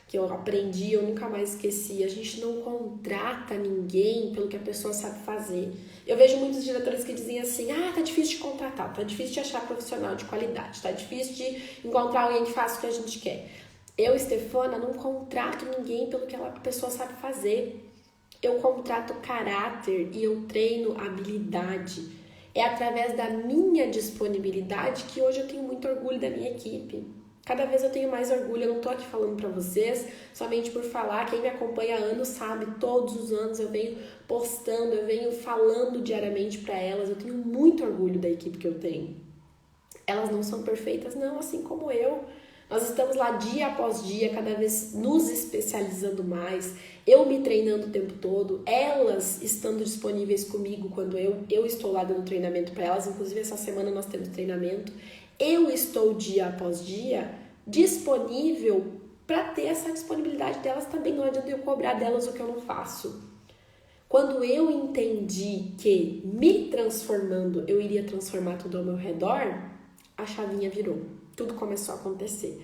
que eu aprendi, eu nunca mais esqueci. A gente não contrata ninguém pelo que a pessoa sabe fazer. Eu vejo muitos diretores que dizem assim, tá difícil de contratar, tá difícil de achar profissional de qualidade, tá difícil de encontrar alguém que faça o que a gente quer. Eu, Stefana, não contrato ninguém pelo que a pessoa sabe fazer. Eu contrato caráter e eu treino habilidade. É através da minha disponibilidade que hoje eu tenho muito orgulho da minha equipe. Cada vez eu tenho mais orgulho, eu não tô aqui falando pra vocês somente por falar. Quem me acompanha há anos sabe, todos os anos eu venho postando, eu venho falando diariamente pra elas. Eu tenho muito orgulho da equipe que eu tenho. Elas não são perfeitas, não, assim como eu. Nós estamos lá dia após dia, cada vez nos especializando mais, eu me treinando o tempo todo, elas estando disponíveis comigo quando eu estou lá dando treinamento para elas. Inclusive essa semana nós temos treinamento. Eu estou dia após dia disponível para ter essa disponibilidade delas também. Não adianta eu cobrar delas o que eu não faço. Quando eu entendi que me transformando eu iria transformar tudo ao meu redor, a chavinha virou. Tudo começou a acontecer.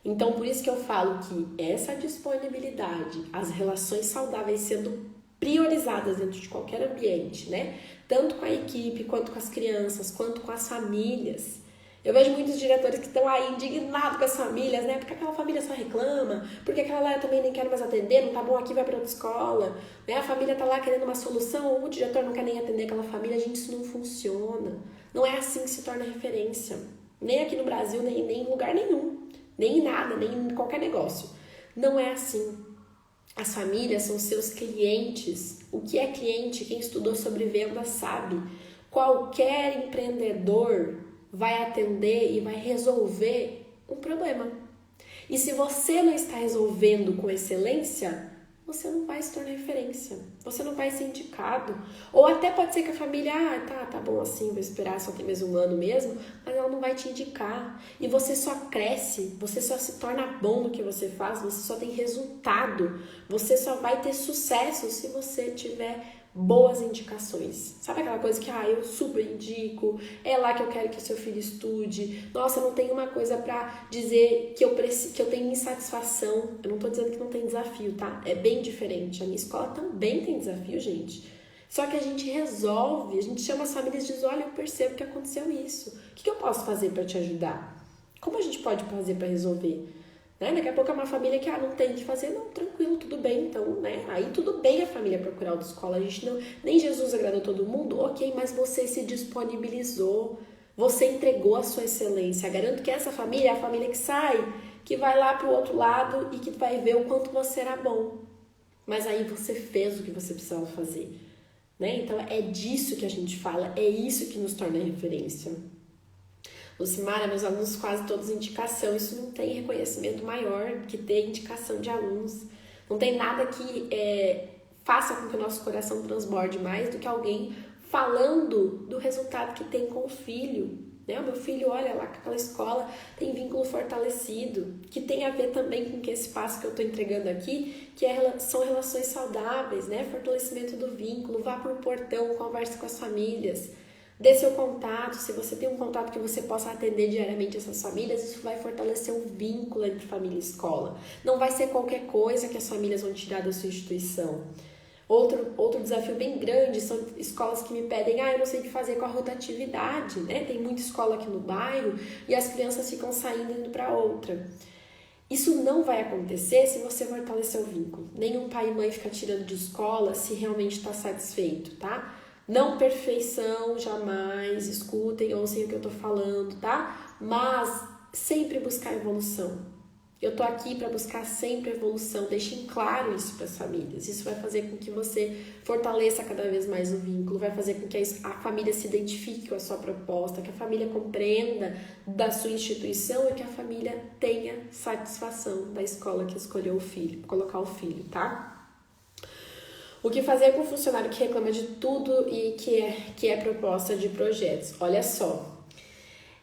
Então, por isso que eu falo que essa disponibilidade, as relações saudáveis sendo priorizadas dentro de qualquer ambiente, né? Tanto com a equipe, quanto com as crianças, quanto com as famílias. Eu vejo muitos diretores que estão aí indignados com as famílias, né? Porque aquela família só reclama, porque aquela lá eu também nem quero mais atender, não tá bom aqui, vai para outra escola, né? A família tá lá querendo uma solução, o diretor não quer nem atender aquela família. Gente, isso não funciona. Não é assim que se torna referência. Nem aqui no Brasil, nem em lugar nenhum. Nem em nada, nem em qualquer negócio. Não é assim. As famílias são seus clientes. O que é cliente? Quem estudou sobre venda sabe. Qualquer empreendedor vai atender e vai resolver um problema. E se você não está resolvendo com excelência, você não vai se tornar referência. Você não vai ser indicado. Ou até pode ser que a família, tá bom assim, vou esperar, só tem mais um ano mesmo, mas ela não vai te indicar. E você só cresce, você só se torna bom no que você faz, você só tem resultado. Você só vai ter sucesso se você tiver boas indicações. Sabe aquela coisa que eu super indico, é lá que eu quero que o seu filho estude. Nossa, não tem uma coisa pra dizer que eu tenho insatisfação. Eu não tô dizendo que não tem desafio, tá? É bem diferente. A minha escola também tem desafio, gente. Só que a gente resolve, a gente chama as famílias e diz, olha, eu percebo que aconteceu isso. O que eu posso fazer pra te ajudar? Como a gente pode fazer pra resolver? Né? Daqui a pouco é uma família que não tem o que fazer, não, tranquilo, tudo bem, então, né? Aí tudo bem a família procurar autoescola, a gente não, nem Jesus agradou todo mundo, ok, mas você se disponibilizou, você entregou a sua excelência. Garanto que essa família é a família que sai, que vai lá pro outro lado e que vai ver o quanto você era bom. Mas aí você fez o que você precisava fazer, né? Então é disso que a gente fala, é isso que nos torna referência. Lucimara, meus alunos quase todos indicação, isso não tem reconhecimento maior que ter indicação de alunos. Não tem nada que faça com que o nosso coração transborde mais do que alguém falando do resultado que tem com o filho. Né? O meu filho, olha lá, aquela escola tem vínculo fortalecido, que tem a ver também com que esse passo que eu estou entregando aqui, que são relações saudáveis, né? Fortalecimento do vínculo, vá para o portão, converse com as famílias. Dê seu contato, se você tem um contato que você possa atender diariamente essas famílias, isso vai fortalecer o vínculo entre família e escola. Não vai ser qualquer coisa que as famílias vão tirar da sua instituição. Outro desafio bem grande são escolas que me pedem, eu não sei o que fazer com a rotatividade, né? Tem muita escola aqui no bairro e as crianças ficam saindo e indo para outra. Isso não vai acontecer se você fortalecer o vínculo. Nenhum pai e mãe fica tirando de escola se realmente está satisfeito, tá? Não perfeição, jamais, escutem, ouçam o que eu tô falando, tá? Mas sempre buscar evolução. Eu tô aqui para buscar sempre evolução, deixem claro isso para as famílias. Isso vai fazer com que você fortaleça cada vez mais o vínculo, vai fazer com que a família se identifique com a sua proposta, que a família compreenda da sua instituição e que a família tenha satisfação da escola que escolheu o filho, colocar o filho, tá? O que fazer com o funcionário que reclama de tudo e que é proposta de projetos? Olha só,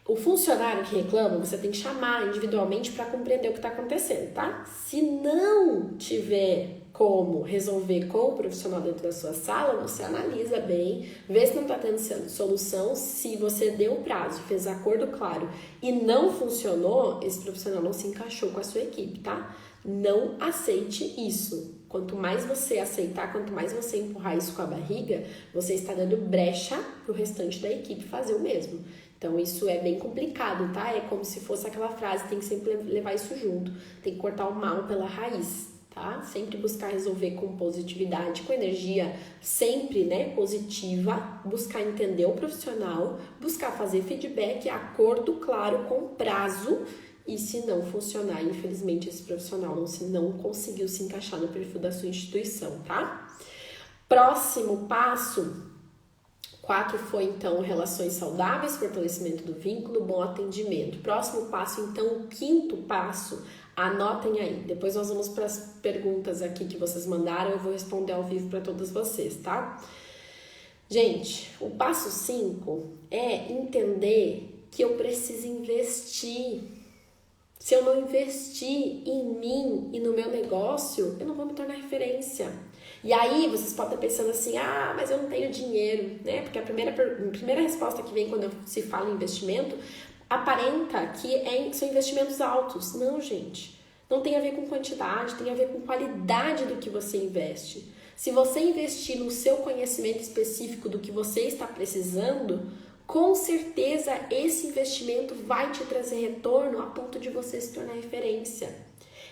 o funcionário que reclama, você tem que chamar individualmente para compreender o que está acontecendo, tá? Se não tiver como resolver com o profissional dentro da sua sala, você analisa bem, vê se não está tendo solução. Se você deu o prazo, fez acordo claro e não funcionou, esse profissional não se encaixou com a sua equipe, tá? Não aceite isso. Quanto mais você aceitar, quanto mais você empurrar isso com a barriga, você está dando brecha para o restante da equipe fazer o mesmo. Então isso é bem complicado, tá? É como se fosse aquela frase, tem que sempre levar isso junto, tem que cortar o mal pela raiz. Tá? Sempre buscar resolver com positividade, com energia sempre, né, positiva, buscar entender o profissional, buscar fazer feedback, acordo claro com prazo, e se não funcionar, infelizmente esse profissional não conseguiu se encaixar no perfil da sua instituição, tá? Próximo passo, 4 foi então relações saudáveis, fortalecimento do vínculo, bom atendimento. Próximo passo, então, o 5º passo, anotem aí. Depois nós vamos para as perguntas aqui que vocês mandaram, eu vou responder ao vivo para todos vocês, tá? Gente, o passo 5 é entender que eu preciso investir. Se eu não investir em mim e no meu negócio, eu não vou me tornar referência. E aí vocês podem estar pensando assim, mas eu não tenho dinheiro, né? Porque a primeira resposta que vem quando se fala em investimento, aparenta que são investimentos altos. Não, gente. Não tem a ver com quantidade, tem a ver com qualidade do que você investe. Se você investir no seu conhecimento específico do que você está precisando, com certeza esse investimento vai te trazer retorno a ponto de você se tornar referência.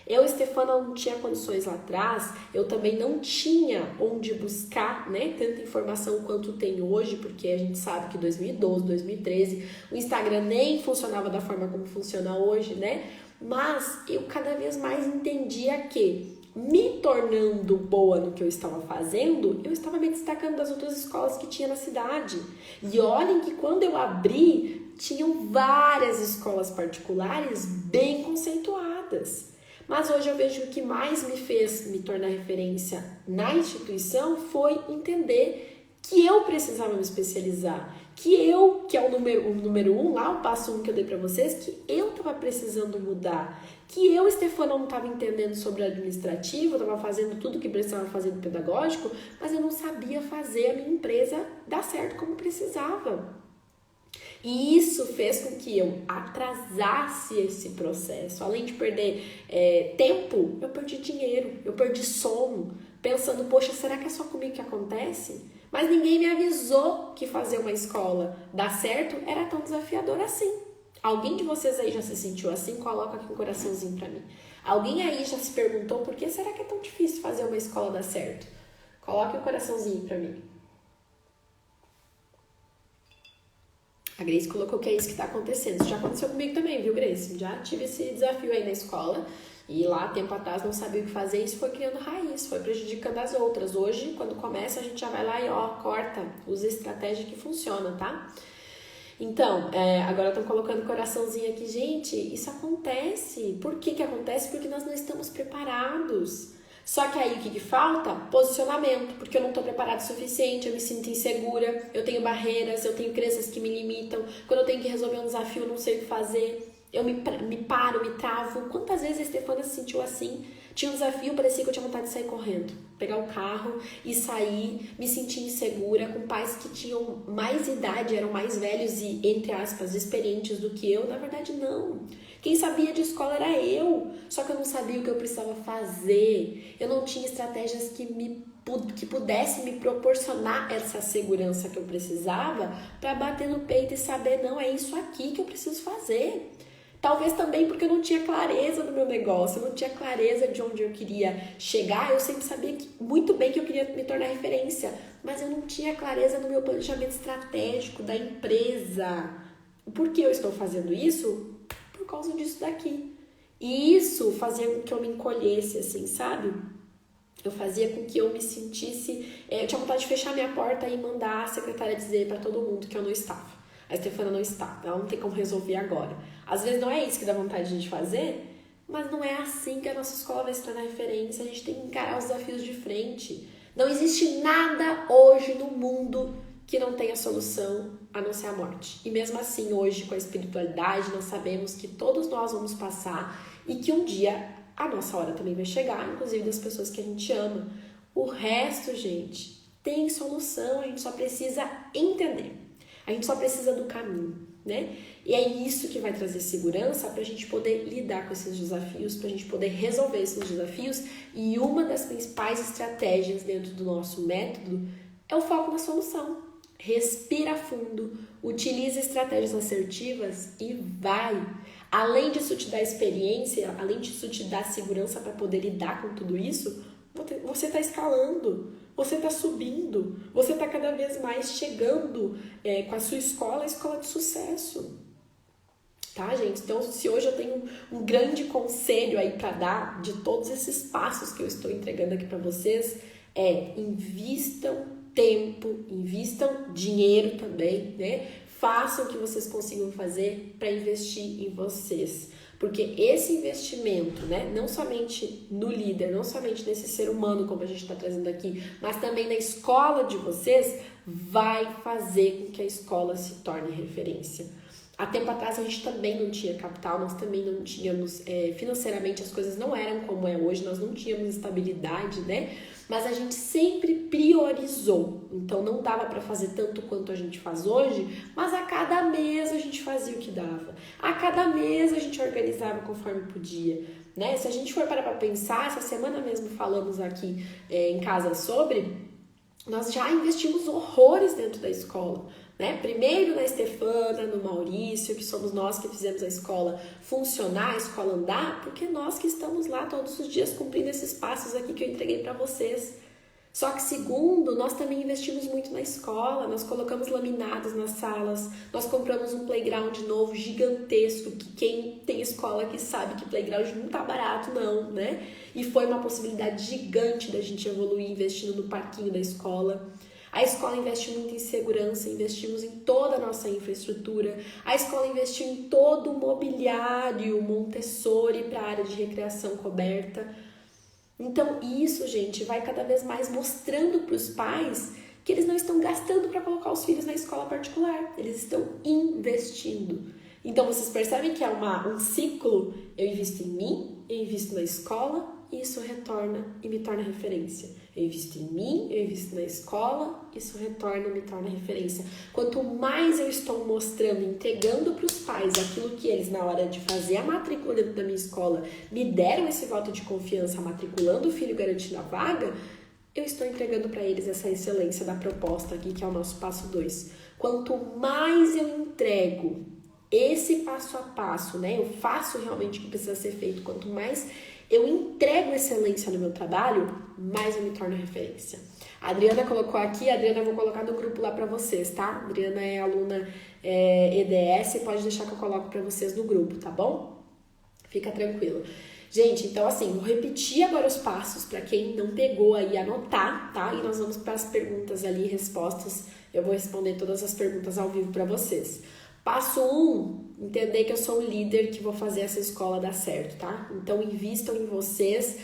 Eu, Stefana, não tinha condições lá atrás, eu também não tinha onde buscar, né, tanta informação quanto tem hoje, porque a gente sabe que 2012, 2013, o Instagram nem funcionava da forma como funciona hoje, né? Mas eu cada vez mais entendia que, me tornando boa no que eu estava fazendo, eu estava me destacando das outras escolas que tinha na cidade. E olhem que quando eu abri, tinham várias escolas particulares bem conceituadas. Mas hoje eu vejo que o que mais me fez me tornar referência na instituição foi entender que eu precisava me especializar. Que é o número 1, lá o passo 1 que eu dei pra vocês, que eu tava precisando mudar. Que eu, Stefana, não tava entendendo sobre administrativo, eu tava fazendo tudo que precisava fazer no pedagógico, mas eu não sabia fazer a minha empresa dar certo como precisava. E isso fez com que eu atrasasse esse processo. Além de perder tempo, eu perdi dinheiro, eu perdi sono, pensando, poxa, será que é só comigo que acontece? Mas ninguém me avisou que fazer uma escola dar certo era tão desafiador assim. Alguém de vocês aí já se sentiu assim? Coloca aqui um coraçãozinho pra mim. Alguém aí já se perguntou por que será que é tão difícil fazer uma escola dar certo? Coloque um coraçãozinho pra mim. A Grace colocou que é isso que tá acontecendo. Isso já aconteceu comigo também, viu, Grace? Já tive esse desafio aí na escola. E lá, tempo atrás, não sabia o que fazer. Isso foi criando raiz, foi prejudicando as outras. Hoje, quando começa, a gente já vai lá e corta. Usa estratégia que funciona, tá? Então, agora estão colocando coraçãozinho aqui. Gente, isso acontece. Por que acontece? Porque nós não estamos preparados. Só que aí o que falta? Posicionamento, porque eu não estou preparada o suficiente, eu me sinto insegura, eu tenho barreiras, eu tenho crenças que me limitam. Quando eu tenho que resolver um desafio, eu não sei o que fazer. Eu me paro, me travo. Quantas vezes a Stefana se sentiu assim? Tinha um desafio, parecia que eu tinha vontade de sair correndo. Pegar o carro e sair, me sentir insegura, com pais que tinham mais idade, eram mais velhos e, entre aspas, experientes do que eu. Na verdade, não. Quem sabia de escola era eu. Só que eu não sabia o que eu precisava fazer. Eu não tinha estratégias que pudessem me proporcionar essa segurança que eu precisava para bater no peito e saber, não, é isso aqui que eu preciso fazer. Talvez também porque eu não tinha clareza do meu negócio, eu não tinha clareza de onde eu queria chegar. Eu sempre sabia muito bem que eu queria me tornar referência, mas eu não tinha clareza no meu planejamento estratégico da empresa. Por que eu estou fazendo isso? Por causa disso daqui. E isso fazia com que eu me encolhesse, assim, sabe? Eu fazia com que eu me sentisse... eu tinha vontade de fechar minha porta e mandar a secretária dizer para todo mundo que eu não estava. A Stefana não está, ela não tem como resolver agora. Às vezes não é isso que dá vontade de a gente fazer, mas não é assim que a nossa escola vai se tornar referência. A gente tem que encarar os desafios de frente. Não existe nada hoje no mundo que não tenha solução a não ser a morte. E mesmo assim, hoje, com a espiritualidade, nós sabemos que todos nós vamos passar e que um dia a nossa hora também vai chegar, inclusive das pessoas que a gente ama. O resto, gente, tem solução, a gente só precisa entender. A gente só precisa do caminho, né? E é isso que vai trazer segurança para a gente poder lidar com esses desafios, para a gente poder resolver esses desafios. E uma das principais estratégias dentro do nosso método é o foco na solução. Respira fundo, utilize estratégias assertivas e vai. Além disso te dar experiência, além disso te dar segurança para poder lidar com tudo isso, você está escalando, você está subindo, você está cada vez mais chegando com a sua escola, a escola de sucesso. Tá, gente? Então, se hoje eu tenho um grande conselho aí para dar de todos esses passos que eu estou entregando aqui para vocês, invistam tempo, invistam dinheiro também, né? Façam o que vocês consigam fazer para investir em vocês. Porque esse investimento, né, não somente no líder, não somente nesse ser humano, como a gente está trazendo aqui, mas também na escola de vocês, vai fazer com que a escola se torne referência. Há tempo atrás a gente também não tinha capital, nós também não tínhamos, financeiramente as coisas não eram como é hoje, nós não tínhamos estabilidade, né? Mas a gente sempre priorizou, então não dava para fazer tanto quanto a gente faz hoje, mas a cada mês a gente fazia o que dava, a cada mês a gente organizava conforme podia, né? Se a gente for parar para pensar, essa semana mesmo falamos aqui em casa sobre, nós já investimos horrores dentro da escola, né? Primeiro na Estefana, no Maurício, que somos nós que fizemos a escola funcionar, a escola andar, porque nós que estamos lá todos os dias cumprindo esses passos aqui que eu entreguei para vocês. Só que segundo, nós também investimos muito na escola, nós colocamos laminados nas salas, nós compramos um playground novo gigantesco, que quem tem escola aqui sabe que playground não tá barato não, né? E foi uma possibilidade gigante da gente evoluir investindo no parquinho da escola. A escola investe muito em segurança, investimos em toda a nossa infraestrutura. A escola investiu em todo o mobiliário Montessori para a área de recreação coberta. Então isso, gente, vai cada vez mais mostrando para os pais que eles não estão gastando para colocar os filhos na escola particular, eles estão investindo. Então vocês percebem que é um ciclo, eu invisto em mim, eu invisto na escola e isso retorna e me torna referência. Eu invisto em mim, eu invisto na escola, isso retorna e me torna referência. Quanto mais eu estou mostrando, entregando para os pais aquilo que eles, na hora de fazer a matrícula dentro da minha escola, me deram esse voto de confiança, matriculando o filho, garantindo a vaga, eu estou entregando para eles essa excelência da proposta aqui, que é o nosso passo 2. Quanto mais eu entrego esse passo a passo, né? Eu faço realmente o que precisa ser feito. Quanto mais eu entrego excelência no meu trabalho, mais eu me torno referência. A Adriana colocou aqui, a Adriana eu vou colocar no grupo lá pra vocês, tá? A Adriana é aluna EDS, pode deixar que eu coloco pra vocês no grupo, tá bom? Fica tranquilo. Gente, então assim, vou repetir agora os passos pra quem não pegou aí, anotar, tá? E nós vamos para as perguntas ali, respostas. Eu vou responder todas as perguntas ao vivo pra vocês. Passo 1, entender que eu sou o líder que vou fazer essa escola dar certo, tá? Então, invistam em vocês,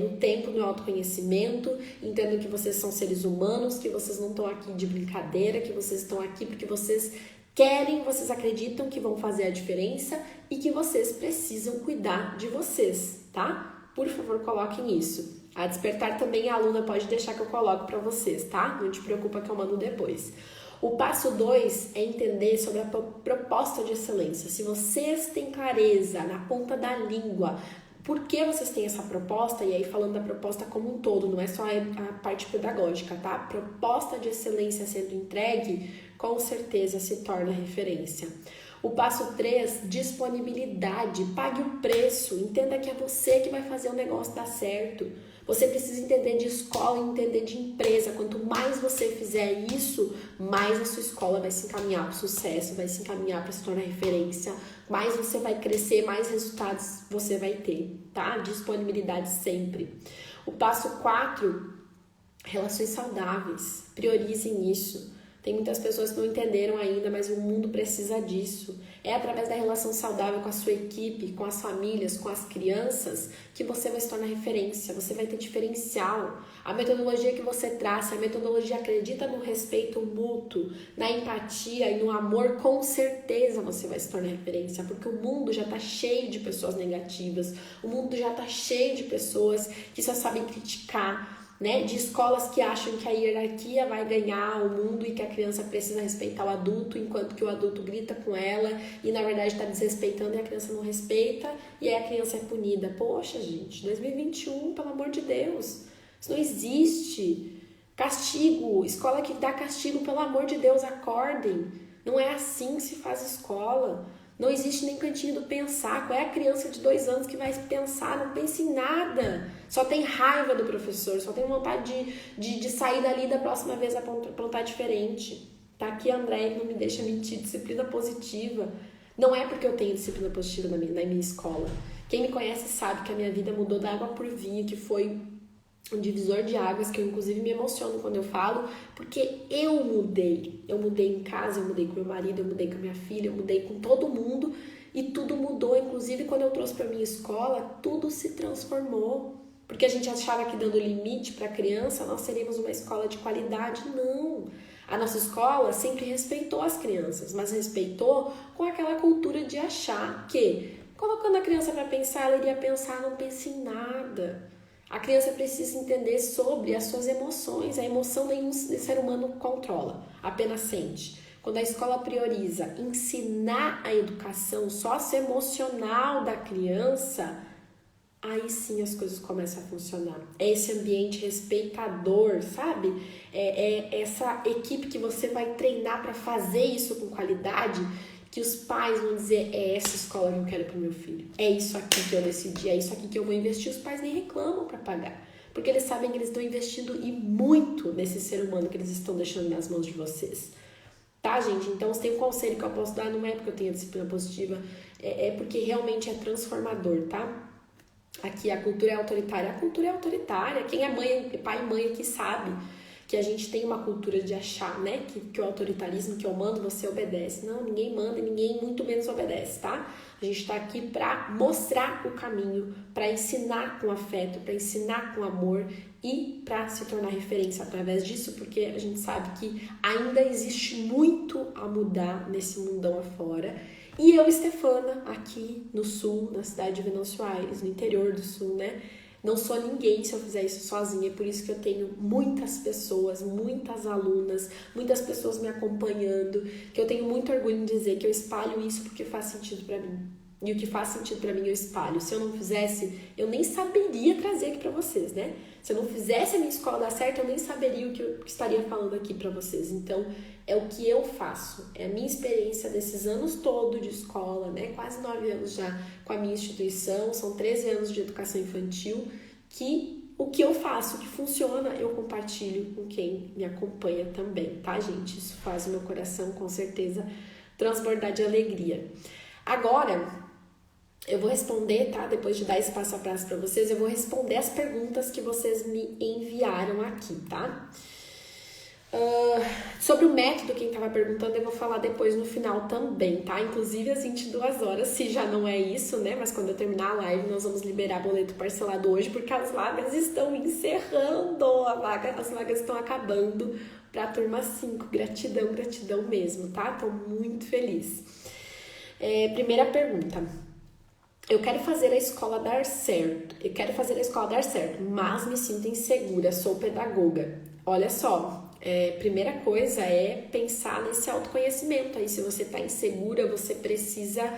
no tempo, no autoconhecimento, entendam que vocês são seres humanos, que vocês não estão aqui de brincadeira, que vocês estão aqui porque vocês querem, vocês acreditam que vão fazer a diferença e que vocês precisam cuidar de vocês, tá? Por favor, coloquem isso. A Despertar também a aluna pode deixar que eu coloco para vocês, tá? Não te preocupa que eu mando depois. O passo 2 é entender sobre a proposta de excelência. Se vocês têm clareza na ponta da língua, por que vocês têm essa proposta, e aí falando da proposta como um todo, não é só a parte pedagógica, tá? Proposta de excelência sendo entregue, com certeza se torna referência. O passo 3, disponibilidade. Pague o preço, entenda que é você que vai fazer o negócio dar certo. Você precisa entender de escola e entender de empresa. Quanto mais você fizer isso, mais a sua escola vai se encaminhar para o sucesso, vai se encaminhar para se tornar referência, mais você vai crescer, mais resultados você vai ter, tá? Disponibilidade sempre. O passo 4, relações saudáveis. Priorizem isso. Tem muitas pessoas que não entenderam ainda, mas o mundo precisa disso. É através da relação saudável com a sua equipe, com as famílias, com as crianças, que você vai se tornar referência, você vai ter diferencial. A metodologia que você traça, a metodologia acredita no respeito mútuo, na empatia e no amor, com certeza você vai se tornar referência, porque o mundo já está cheio de pessoas negativas, o mundo já está cheio de pessoas que só sabem criticar, né? De escolas que acham que a hierarquia vai ganhar o mundo e que a criança precisa respeitar o adulto, enquanto que o adulto grita com ela e na verdade está desrespeitando e a criança não respeita e aí a criança é punida. Poxa, gente, 2021, pelo amor de Deus, isso não existe. Castigo, escola que dá castigo, pelo amor de Deus, acordem. Não é assim que se faz escola. Não existe nem cantinho do pensar. Qual é a criança de 2 anos que vai pensar? Não pensa em nada. Só tem raiva do professor, só tem vontade de sair dali da próxima vez a plantar diferente. Tá aqui, André, não me deixa mentir. Disciplina positiva. Não é porque eu tenho disciplina positiva na minha escola. Quem me conhece sabe que a minha vida mudou da água por vinho, que foi um divisor de águas, que eu inclusive me emociono quando eu falo, porque eu mudei. Eu mudei em casa, eu mudei com meu marido, eu mudei com a minha filha, eu mudei com todo mundo e tudo mudou. Inclusive quando eu trouxe para minha escola, tudo se transformou. Porque a gente achava que dando limite para a criança, nós seríamos uma escola de qualidade. Não! A nossa escola sempre respeitou as crianças, mas respeitou com aquela cultura de achar que, colocando a criança para pensar, ela iria pensar, não pensa em nada. A criança precisa entender sobre as suas emoções. A emoção nenhum ser humano controla, apenas sente. Quando a escola prioriza ensinar a educação socioemocional da criança, aí sim as coisas começam a funcionar. É esse ambiente respeitador, sabe? É essa equipe que você vai treinar para fazer isso com qualidade, que os pais vão dizer, é essa escola que eu quero para o meu filho, é isso aqui que eu decidi, é isso aqui que eu vou investir. Os pais nem reclamam para pagar, porque eles sabem que eles estão investindo e muito nesse ser humano que eles estão deixando nas mãos de vocês. Tá, gente? Então, se tem um conselho que eu posso dar, não é porque eu tenho disciplina positiva, é porque realmente é transformador, tá? Aqui a cultura é autoritária. A cultura é autoritária. Quem é mãe, pai e mãe aqui sabe que a gente tem uma cultura de achar, né, que o autoritarismo, que eu mando, você obedece. Não, ninguém manda e ninguém muito menos obedece, tá? A gente tá aqui pra mostrar o caminho, pra ensinar com afeto, pra ensinar com amor e pra se tornar referência através disso, porque a gente sabe que ainda existe muito a mudar nesse mundão afora. E eu, Stefana, aqui no sul, na cidade de Venâncio Aires, no interior do sul, né? Não sou ninguém se eu fizer isso sozinha, é por isso que eu tenho muitas pessoas, muitas alunas, muitas pessoas me acompanhando, que eu tenho muito orgulho em dizer que eu espalho isso porque faz sentido pra mim. E o que faz sentido pra mim eu espalho. Se eu não fizesse, eu nem saberia trazer aqui pra vocês, né? Se eu não fizesse a minha escola dar certo, eu nem saberia o que eu estaria falando aqui pra vocês. Então, é o que eu faço, é a minha experiência desses anos todos de escola, né? Quase 9 anos já com a minha instituição, são 13 anos de educação infantil, que o que eu faço, o que funciona, eu compartilho com quem me acompanha também, tá, gente? Isso faz o meu coração, com certeza, transbordar de alegria. Agora, eu vou responder, tá? Depois de dar esse passo a passo para vocês, eu vou responder as perguntas que vocês me enviaram aqui, tá? Sobre o método, quem tava perguntando, eu vou falar depois no final também, tá? Inclusive às 22 horas, se já não é isso, né? Mas quando eu terminar a live, nós vamos liberar boleto parcelado hoje, porque as vagas estão encerrando, as vagas estão acabando pra turma 5. Gratidão, gratidão mesmo, tá? Tô muito feliz. Primeira pergunta. Eu quero fazer a escola dar certo. Mas me sinto insegura, sou pedagoga. Olha só, primeira coisa é pensar nesse autoconhecimento. Aí, se você tá insegura, você precisa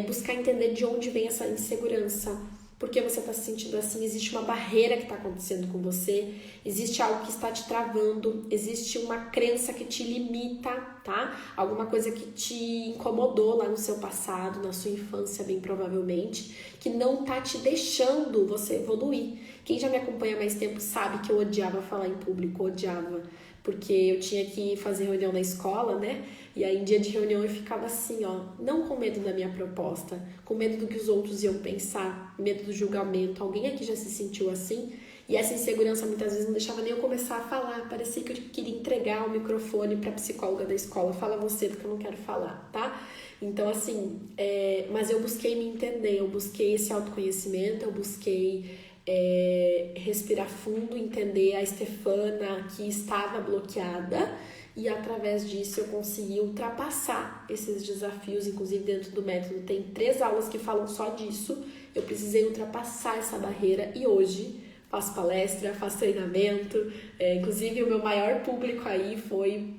buscar entender de onde vem essa insegurança. Por que você está se sentindo assim? Existe uma barreira que está acontecendo com você, existe algo que está te travando, existe uma crença que te limita, tá? Alguma coisa que te incomodou lá no seu passado, na sua infância, bem provavelmente, que não tá te deixando você evoluir. Quem já me acompanha há mais tempo sabe que eu odiava falar em público, odiava, porque eu tinha que fazer reunião na escola, né? E aí, em dia de reunião, eu ficava assim, ó, não com medo da minha proposta, com medo do que os outros iam pensar, medo do julgamento. Alguém aqui já se sentiu assim? E essa insegurança muitas vezes não deixava nem eu começar a falar. Parecia que eu queria entregar o microfone pra psicóloga da escola. Fala você, porque eu não quero falar, tá? Então, assim, mas eu busquei me entender, eu busquei esse autoconhecimento, eu busquei respirar fundo, entender a Stefana que estava bloqueada, e através disso eu consegui ultrapassar esses desafios. Inclusive dentro do método tem 3 aulas que falam só disso. Eu precisei ultrapassar essa barreira e hoje faço palestra, faço treinamento. Inclusive o meu maior público aí foi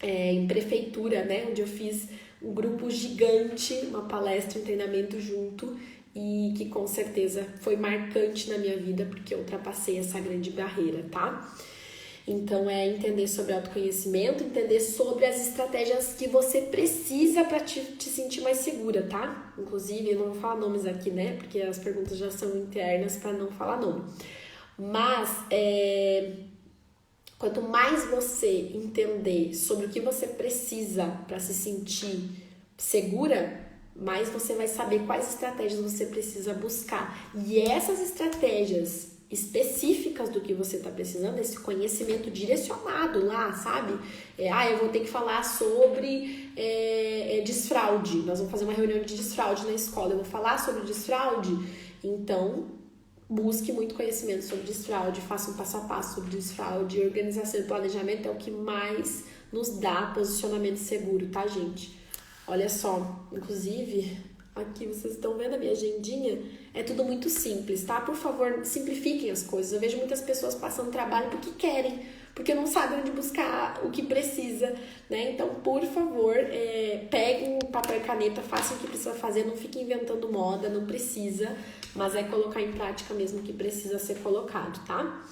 em prefeitura, né, onde eu fiz um grupo gigante, uma palestra, um treinamento junto, e que com certeza foi marcante na minha vida porque eu ultrapassei essa grande barreira, tá? Então entender sobre autoconhecimento, entender sobre as estratégias que você precisa para te sentir mais segura, tá? Inclusive, eu não vou falar nomes aqui, né? Porque as perguntas já são internas para não falar nome. Mas quanto mais você entender sobre o que você precisa para se sentir segura, mais você vai saber quais estratégias você precisa buscar. E essas estratégias específicas do que você está precisando, esse conhecimento direcionado lá, sabe? Eu vou ter que falar sobre desfraude. Nós vamos fazer uma reunião de desfraude na escola. Eu vou falar sobre desfraude. Então, busque muito conhecimento sobre desfraude, faça um passo a passo sobre desfraude. Organização e planejamento é o que mais nos dá posicionamento seguro, tá, gente? Olha só, inclusive, aqui vocês estão vendo a minha agendinha, é tudo muito simples, tá? Por favor, simplifiquem as coisas. Eu vejo muitas pessoas passando trabalho porque querem, porque não sabem onde buscar o que precisa, né? Então, por favor, peguem papel e caneta, façam o que precisa fazer, não fiquem inventando moda, não precisa, mas colocar em prática mesmo o que precisa ser colocado, tá?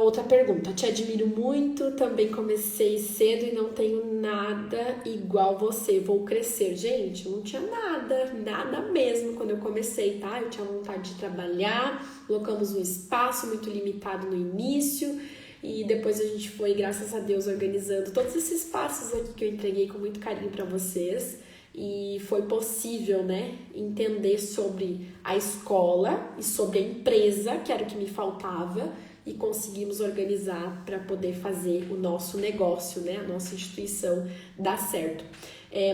Outra pergunta, te admiro muito, também comecei cedo e não tenho nada igual você, vou crescer. Gente, eu não tinha nada mesmo quando eu comecei, tá? Eu tinha vontade de trabalhar, colocamos um espaço muito limitado no início e depois a gente foi, graças a Deus, organizando todos esses passos aqui que eu entreguei com muito carinho para vocês. E foi possível, né, entender sobre a escola e sobre a empresa, que era o que me faltava, e conseguimos organizar para poder fazer o nosso negócio, né, a nossa instituição dar certo.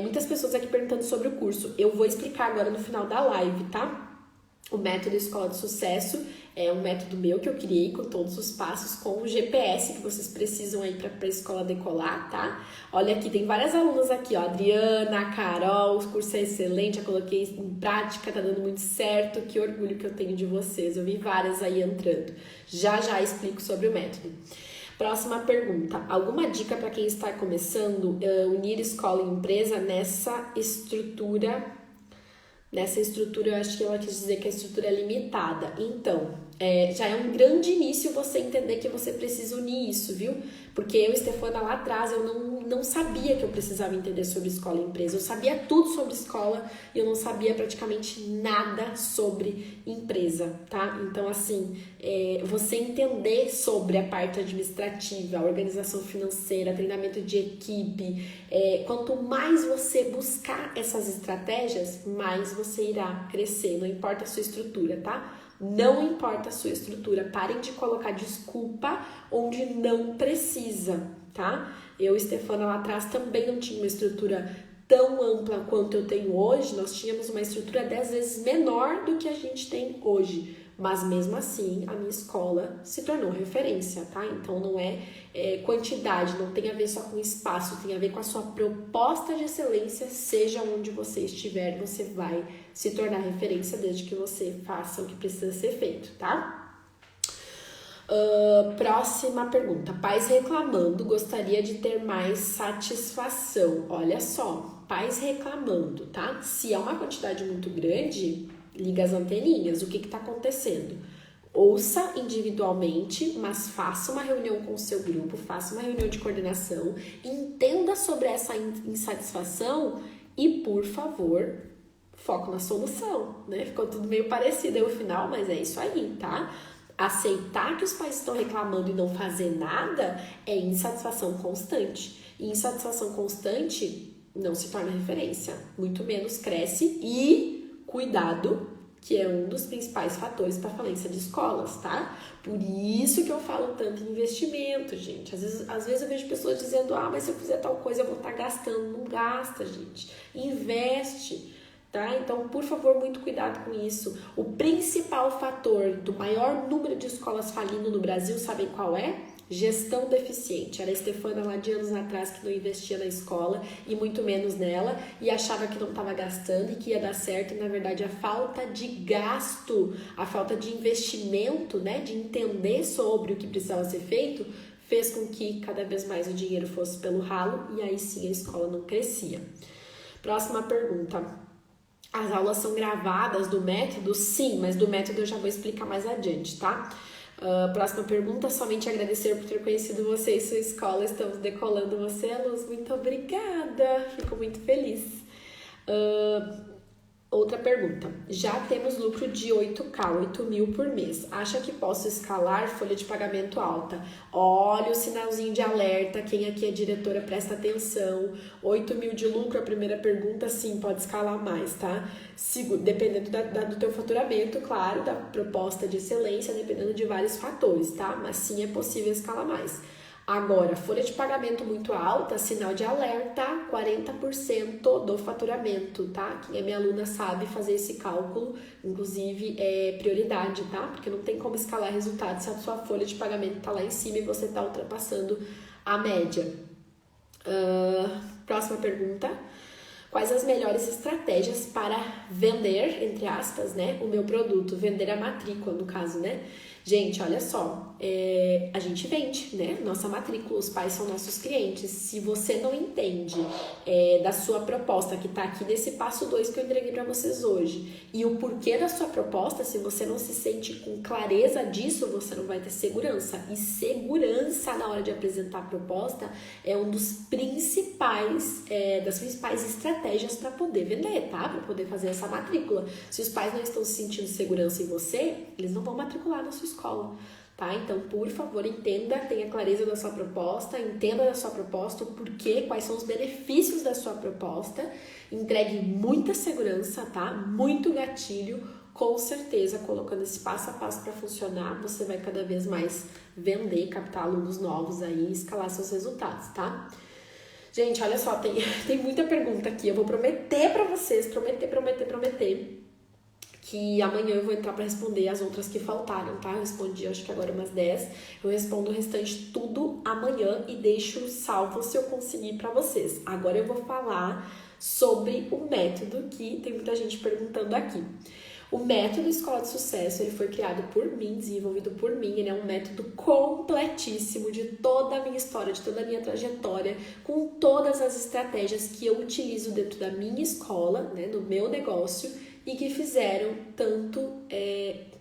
Muitas pessoas aqui perguntando sobre o curso. Eu vou explicar agora no final da live, tá? O método Escola de Sucesso é um método meu que eu criei com todos os passos, com o GPS que vocês precisam aí para a escola decolar, tá? Olha aqui, tem várias alunas aqui, ó, Adriana, a Carol, o curso é excelente, já coloquei em prática, tá dando muito certo, que orgulho que eu tenho de vocês, eu vi várias aí entrando. Já explico sobre o método. Próxima pergunta, alguma dica para quem está começando unir escola e empresa nessa estrutura, eu acho que ela quis dizer que a estrutura é limitada. Então, já é um grande início você entender que você precisa unir isso, viu? Porque eu, Stefana, lá atrás, eu não sabia que eu precisava entender sobre escola e empresa. Eu sabia tudo sobre escola e eu não sabia praticamente nada sobre empresa, tá? Então, assim, você entender sobre a parte administrativa, a organização financeira, treinamento de equipe, quanto mais você buscar essas estratégias, mais você irá crescer, não importa a sua estrutura, tá? Não importa a sua estrutura, parem de colocar desculpa onde não precisa, tá? Eu, Stefana, lá atrás também não tinha uma estrutura tão ampla quanto eu tenho hoje, nós tínhamos uma estrutura 10 vezes menor do que a gente tem hoje, mas mesmo assim a minha escola se tornou referência, tá? Então não é quantidade, não tem a ver só com espaço, tem a ver com a sua proposta de excelência, seja onde você estiver, você vai se tornar referência desde que você faça o que precisa ser feito, tá? Próxima pergunta, pais reclamando, gostaria de ter mais satisfação. Olha só, pais reclamando, tá? Se é uma quantidade muito grande, liga as anteninhas, o que está acontecendo? Ouça individualmente, mas faça uma reunião com o seu grupo, faça uma reunião de coordenação, entenda sobre essa insatisfação e, por favor, foco na solução, né? Ficou tudo meio parecido aí no final, mas é isso aí, tá? Aceitar que os pais estão reclamando e não fazer nada é insatisfação constante. E insatisfação constante não se torna referência, muito menos cresce e, cuidado, que é um dos principais fatores para falência de escolas, tá? Por isso que eu falo tanto em investimento, gente. Às vezes eu vejo pessoas dizendo, mas se eu fizer tal coisa eu vou estar gastando. Não gasta, gente. Investe, tá? Então, por favor, muito cuidado com isso. O principal fator do maior número de escolas falindo no Brasil, sabem qual é? Gestão deficiente. Era a Stefana lá de anos atrás que não investia na escola e muito menos nela e achava que não estava gastando e que ia dar certo, e na verdade a falta de gasto, a falta de investimento, né, de entender sobre o que precisava ser feito, fez com que cada vez mais o dinheiro fosse pelo ralo e aí sim a escola não crescia. Próxima pergunta. As aulas são gravadas do método? Sim, mas do método eu já vou explicar mais adiante, tá? Próxima pergunta, somente agradecer por ter conhecido você e sua escola, estamos decolando você, Luz, muito obrigada, fico muito feliz. Outra pergunta, já temos lucro de 8K, 8 mil por mês, acha que posso escalar folha de pagamento alta? Olha o sinalzinho de alerta, quem aqui é diretora presta atenção, 8 mil de lucro, a primeira pergunta, sim, pode escalar mais, tá? Dependendo do teu faturamento, claro, da proposta de excelência, dependendo de vários fatores, tá? Mas sim é possível escalar mais. Agora, folha de pagamento muito alta, sinal de alerta, 40% do faturamento, tá? Quem é minha aluna sabe fazer esse cálculo, inclusive é prioridade, tá? Porque não tem como escalar resultado se a sua folha de pagamento tá lá em cima e você tá ultrapassando a média. Próxima pergunta. Quais as melhores estratégias para vender, entre aspas, né, o meu produto? Vender a matrícula, no caso, né? Gente, olha só, a gente vende, né? Nossa matrícula, os pais são nossos clientes. Se você não entende da sua proposta, que tá aqui nesse passo 2 que eu entreguei para vocês hoje, e o porquê da sua proposta, se você não se sente com clareza disso, você não vai ter segurança. E segurança na hora de apresentar a proposta é um dos das principais estratégias para poder vender, tá? Para poder fazer essa matrícula. Se os pais não estão sentindo segurança em você, eles não vão matricular na sua escola, tá? Então, por favor, entenda, tenha clareza da sua proposta, entenda da sua proposta, o porquê, quais são os benefícios da sua proposta, entregue muita segurança, tá? Muito gatilho, com certeza, colocando esse passo a passo para funcionar, você vai cada vez mais vender, captar alunos novos aí e escalar seus resultados, tá? Gente, olha só, tem muita pergunta aqui, eu vou prometer para vocês, prometer, que amanhã eu vou entrar para responder as outras que faltaram, tá? Eu respondi, acho que agora umas 10. Eu respondo o restante tudo amanhã e deixo salvo se eu conseguir para vocês. Agora eu vou falar sobre o método que tem muita gente perguntando aqui. O método Escola de Sucesso, ele foi criado por mim, desenvolvido por mim, ele é um método completíssimo de toda a minha história, de toda a minha trajetória, com todas as estratégias que eu utilizo dentro da minha escola, né, no meu negócio, e que fizeram tanto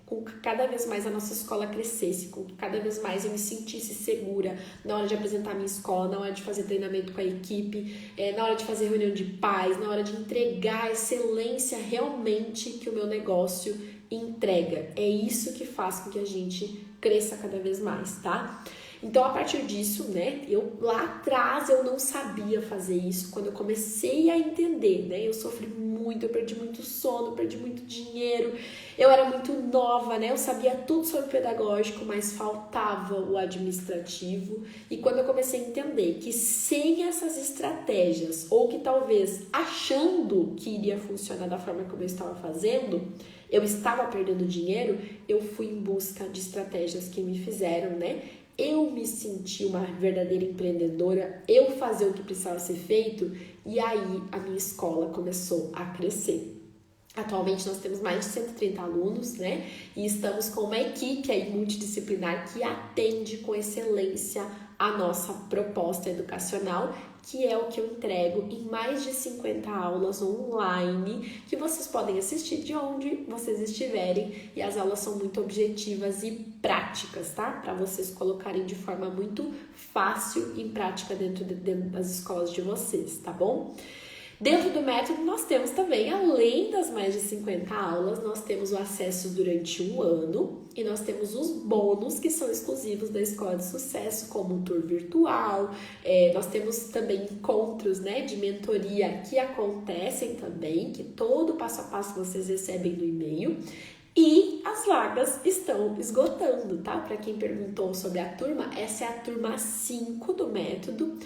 com que cada vez mais a nossa escola crescesse, com que cada vez mais eu me sentisse segura na hora de apresentar a minha escola, na hora de fazer treinamento com a equipe, na hora de fazer reunião de pais, na hora de entregar a excelência realmente que o meu negócio entrega. É isso que faz com que a gente cresça cada vez mais, tá? Então, a partir disso, né, lá atrás eu não sabia fazer isso. Quando eu comecei a entender, né, eu sofri muito, eu perdi muito sono, perdi muito dinheiro, eu era muito nova, né, eu sabia tudo sobre o pedagógico, mas faltava o administrativo. E quando eu comecei a entender que sem essas estratégias, ou que talvez achando que iria funcionar da forma como eu estava fazendo, eu estava perdendo dinheiro, eu fui em busca de estratégias que me fizeram, né, eu me senti uma verdadeira empreendedora, eu fazer o que precisava ser feito, e aí a minha escola começou a crescer. Atualmente nós temos mais de 130 alunos, né? E estamos com uma equipe aí multidisciplinar que atende com excelência a nossa proposta educacional, que é o que eu entrego em mais de 50 aulas online, que vocês podem assistir de onde vocês estiverem, e as aulas são muito objetivas e práticas, tá? Para vocês colocarem de forma muito fácil em prática dentro das escolas de vocês, tá bom? Dentro do método, nós temos também, além das mais de 50 aulas, nós temos o acesso durante um ano e nós temos os bônus que são exclusivos da Escola de Sucesso, como um tour virtual. Nós temos também encontros, né, de mentoria que acontecem também, que todo passo a passo vocês recebem no e-mail. E as vagas estão esgotando, tá? Para quem perguntou sobre a turma, essa é a turma 5 do método.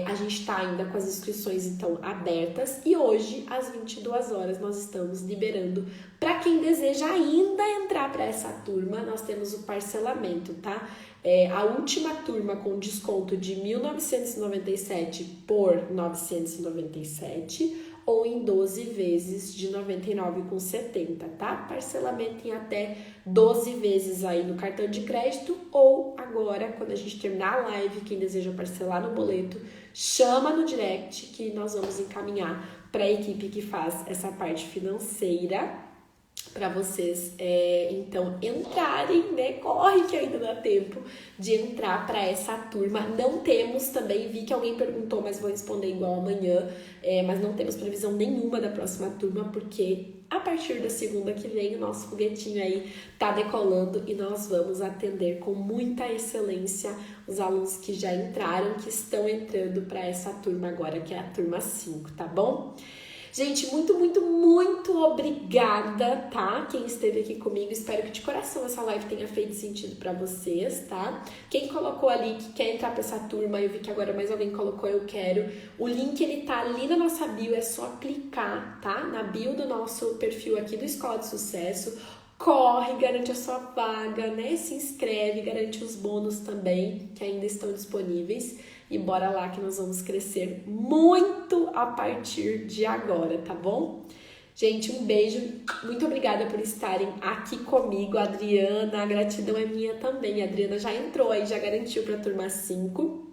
A gente está ainda com as inscrições, então, abertas. E hoje, às 22 horas, nós estamos liberando. Para quem deseja ainda entrar para essa turma, nós temos o parcelamento, tá? A última turma com desconto de R$ 1.997 por R$ 997 ou em 12 vezes de R$ 99,70, tá? Parcelamento em até 12 vezes aí no cartão de crédito ou agora, quando a gente terminar a live, quem deseja parcelar no boleto, chama no direct que nós vamos encaminhar para a equipe que faz essa parte financeira para vocês, então, entrarem, né? Corre que ainda dá tempo de entrar para essa turma. Não temos também, vi que alguém perguntou, mas vou responder igual amanhã, mas não temos previsão nenhuma da próxima turma, porque a partir da segunda que vem o nosso foguetinho aí tá decolando e nós vamos atender com muita excelência os alunos que já entraram, que estão entrando para essa turma agora, que é a turma 5, tá bom? Gente, muito, muito, muito obrigada, tá? Quem esteve aqui comigo, espero que de coração essa live tenha feito sentido pra vocês, tá? Quem colocou ali que quer entrar pra essa turma, eu vi que agora mais alguém colocou, eu quero. O link, ele tá ali na nossa bio, é só clicar, tá? Na bio do nosso perfil aqui do Escola de Sucesso. Corre, garante a sua vaga, né? Se inscreve, garante os bônus também, que ainda estão disponíveis. E bora lá que nós vamos crescer muito a partir de agora, tá bom? Gente, um beijo. Muito obrigada por estarem aqui comigo. Adriana, a gratidão é minha também. A Adriana já entrou aí, já garantiu pra turma 5.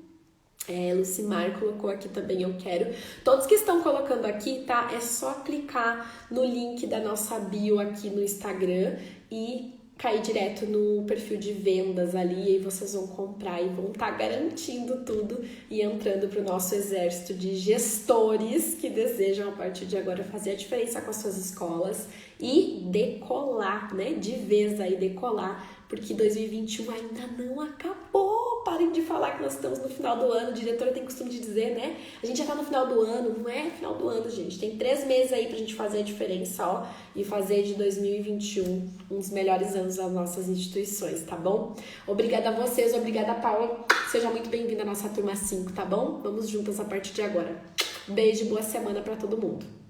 Lucimar colocou aqui também, eu quero. Todos que estão colocando aqui, tá? É só clicar no link da nossa bio aqui no Instagram e cair direto no perfil de vendas ali, e aí vocês vão comprar e vão estar garantindo tudo e entrando para o nosso exército de gestores que desejam a partir de agora fazer a diferença com as suas escolas e decolar, né? De vez aí, decolar, porque 2021 ainda não acabou. Parem de falar que nós estamos no final do ano, a diretora tem costume de dizer, né? A gente já tá no final do ano, não é final do ano, gente. Tem 3 meses aí pra gente fazer a diferença, ó, e fazer de 2021 um dos melhores anos das nossas instituições, tá bom? Obrigada a vocês, obrigada, Paula. Seja muito bem-vinda à nossa turma 5, tá bom? Vamos juntas a partir de agora. Beijo, boa semana pra todo mundo.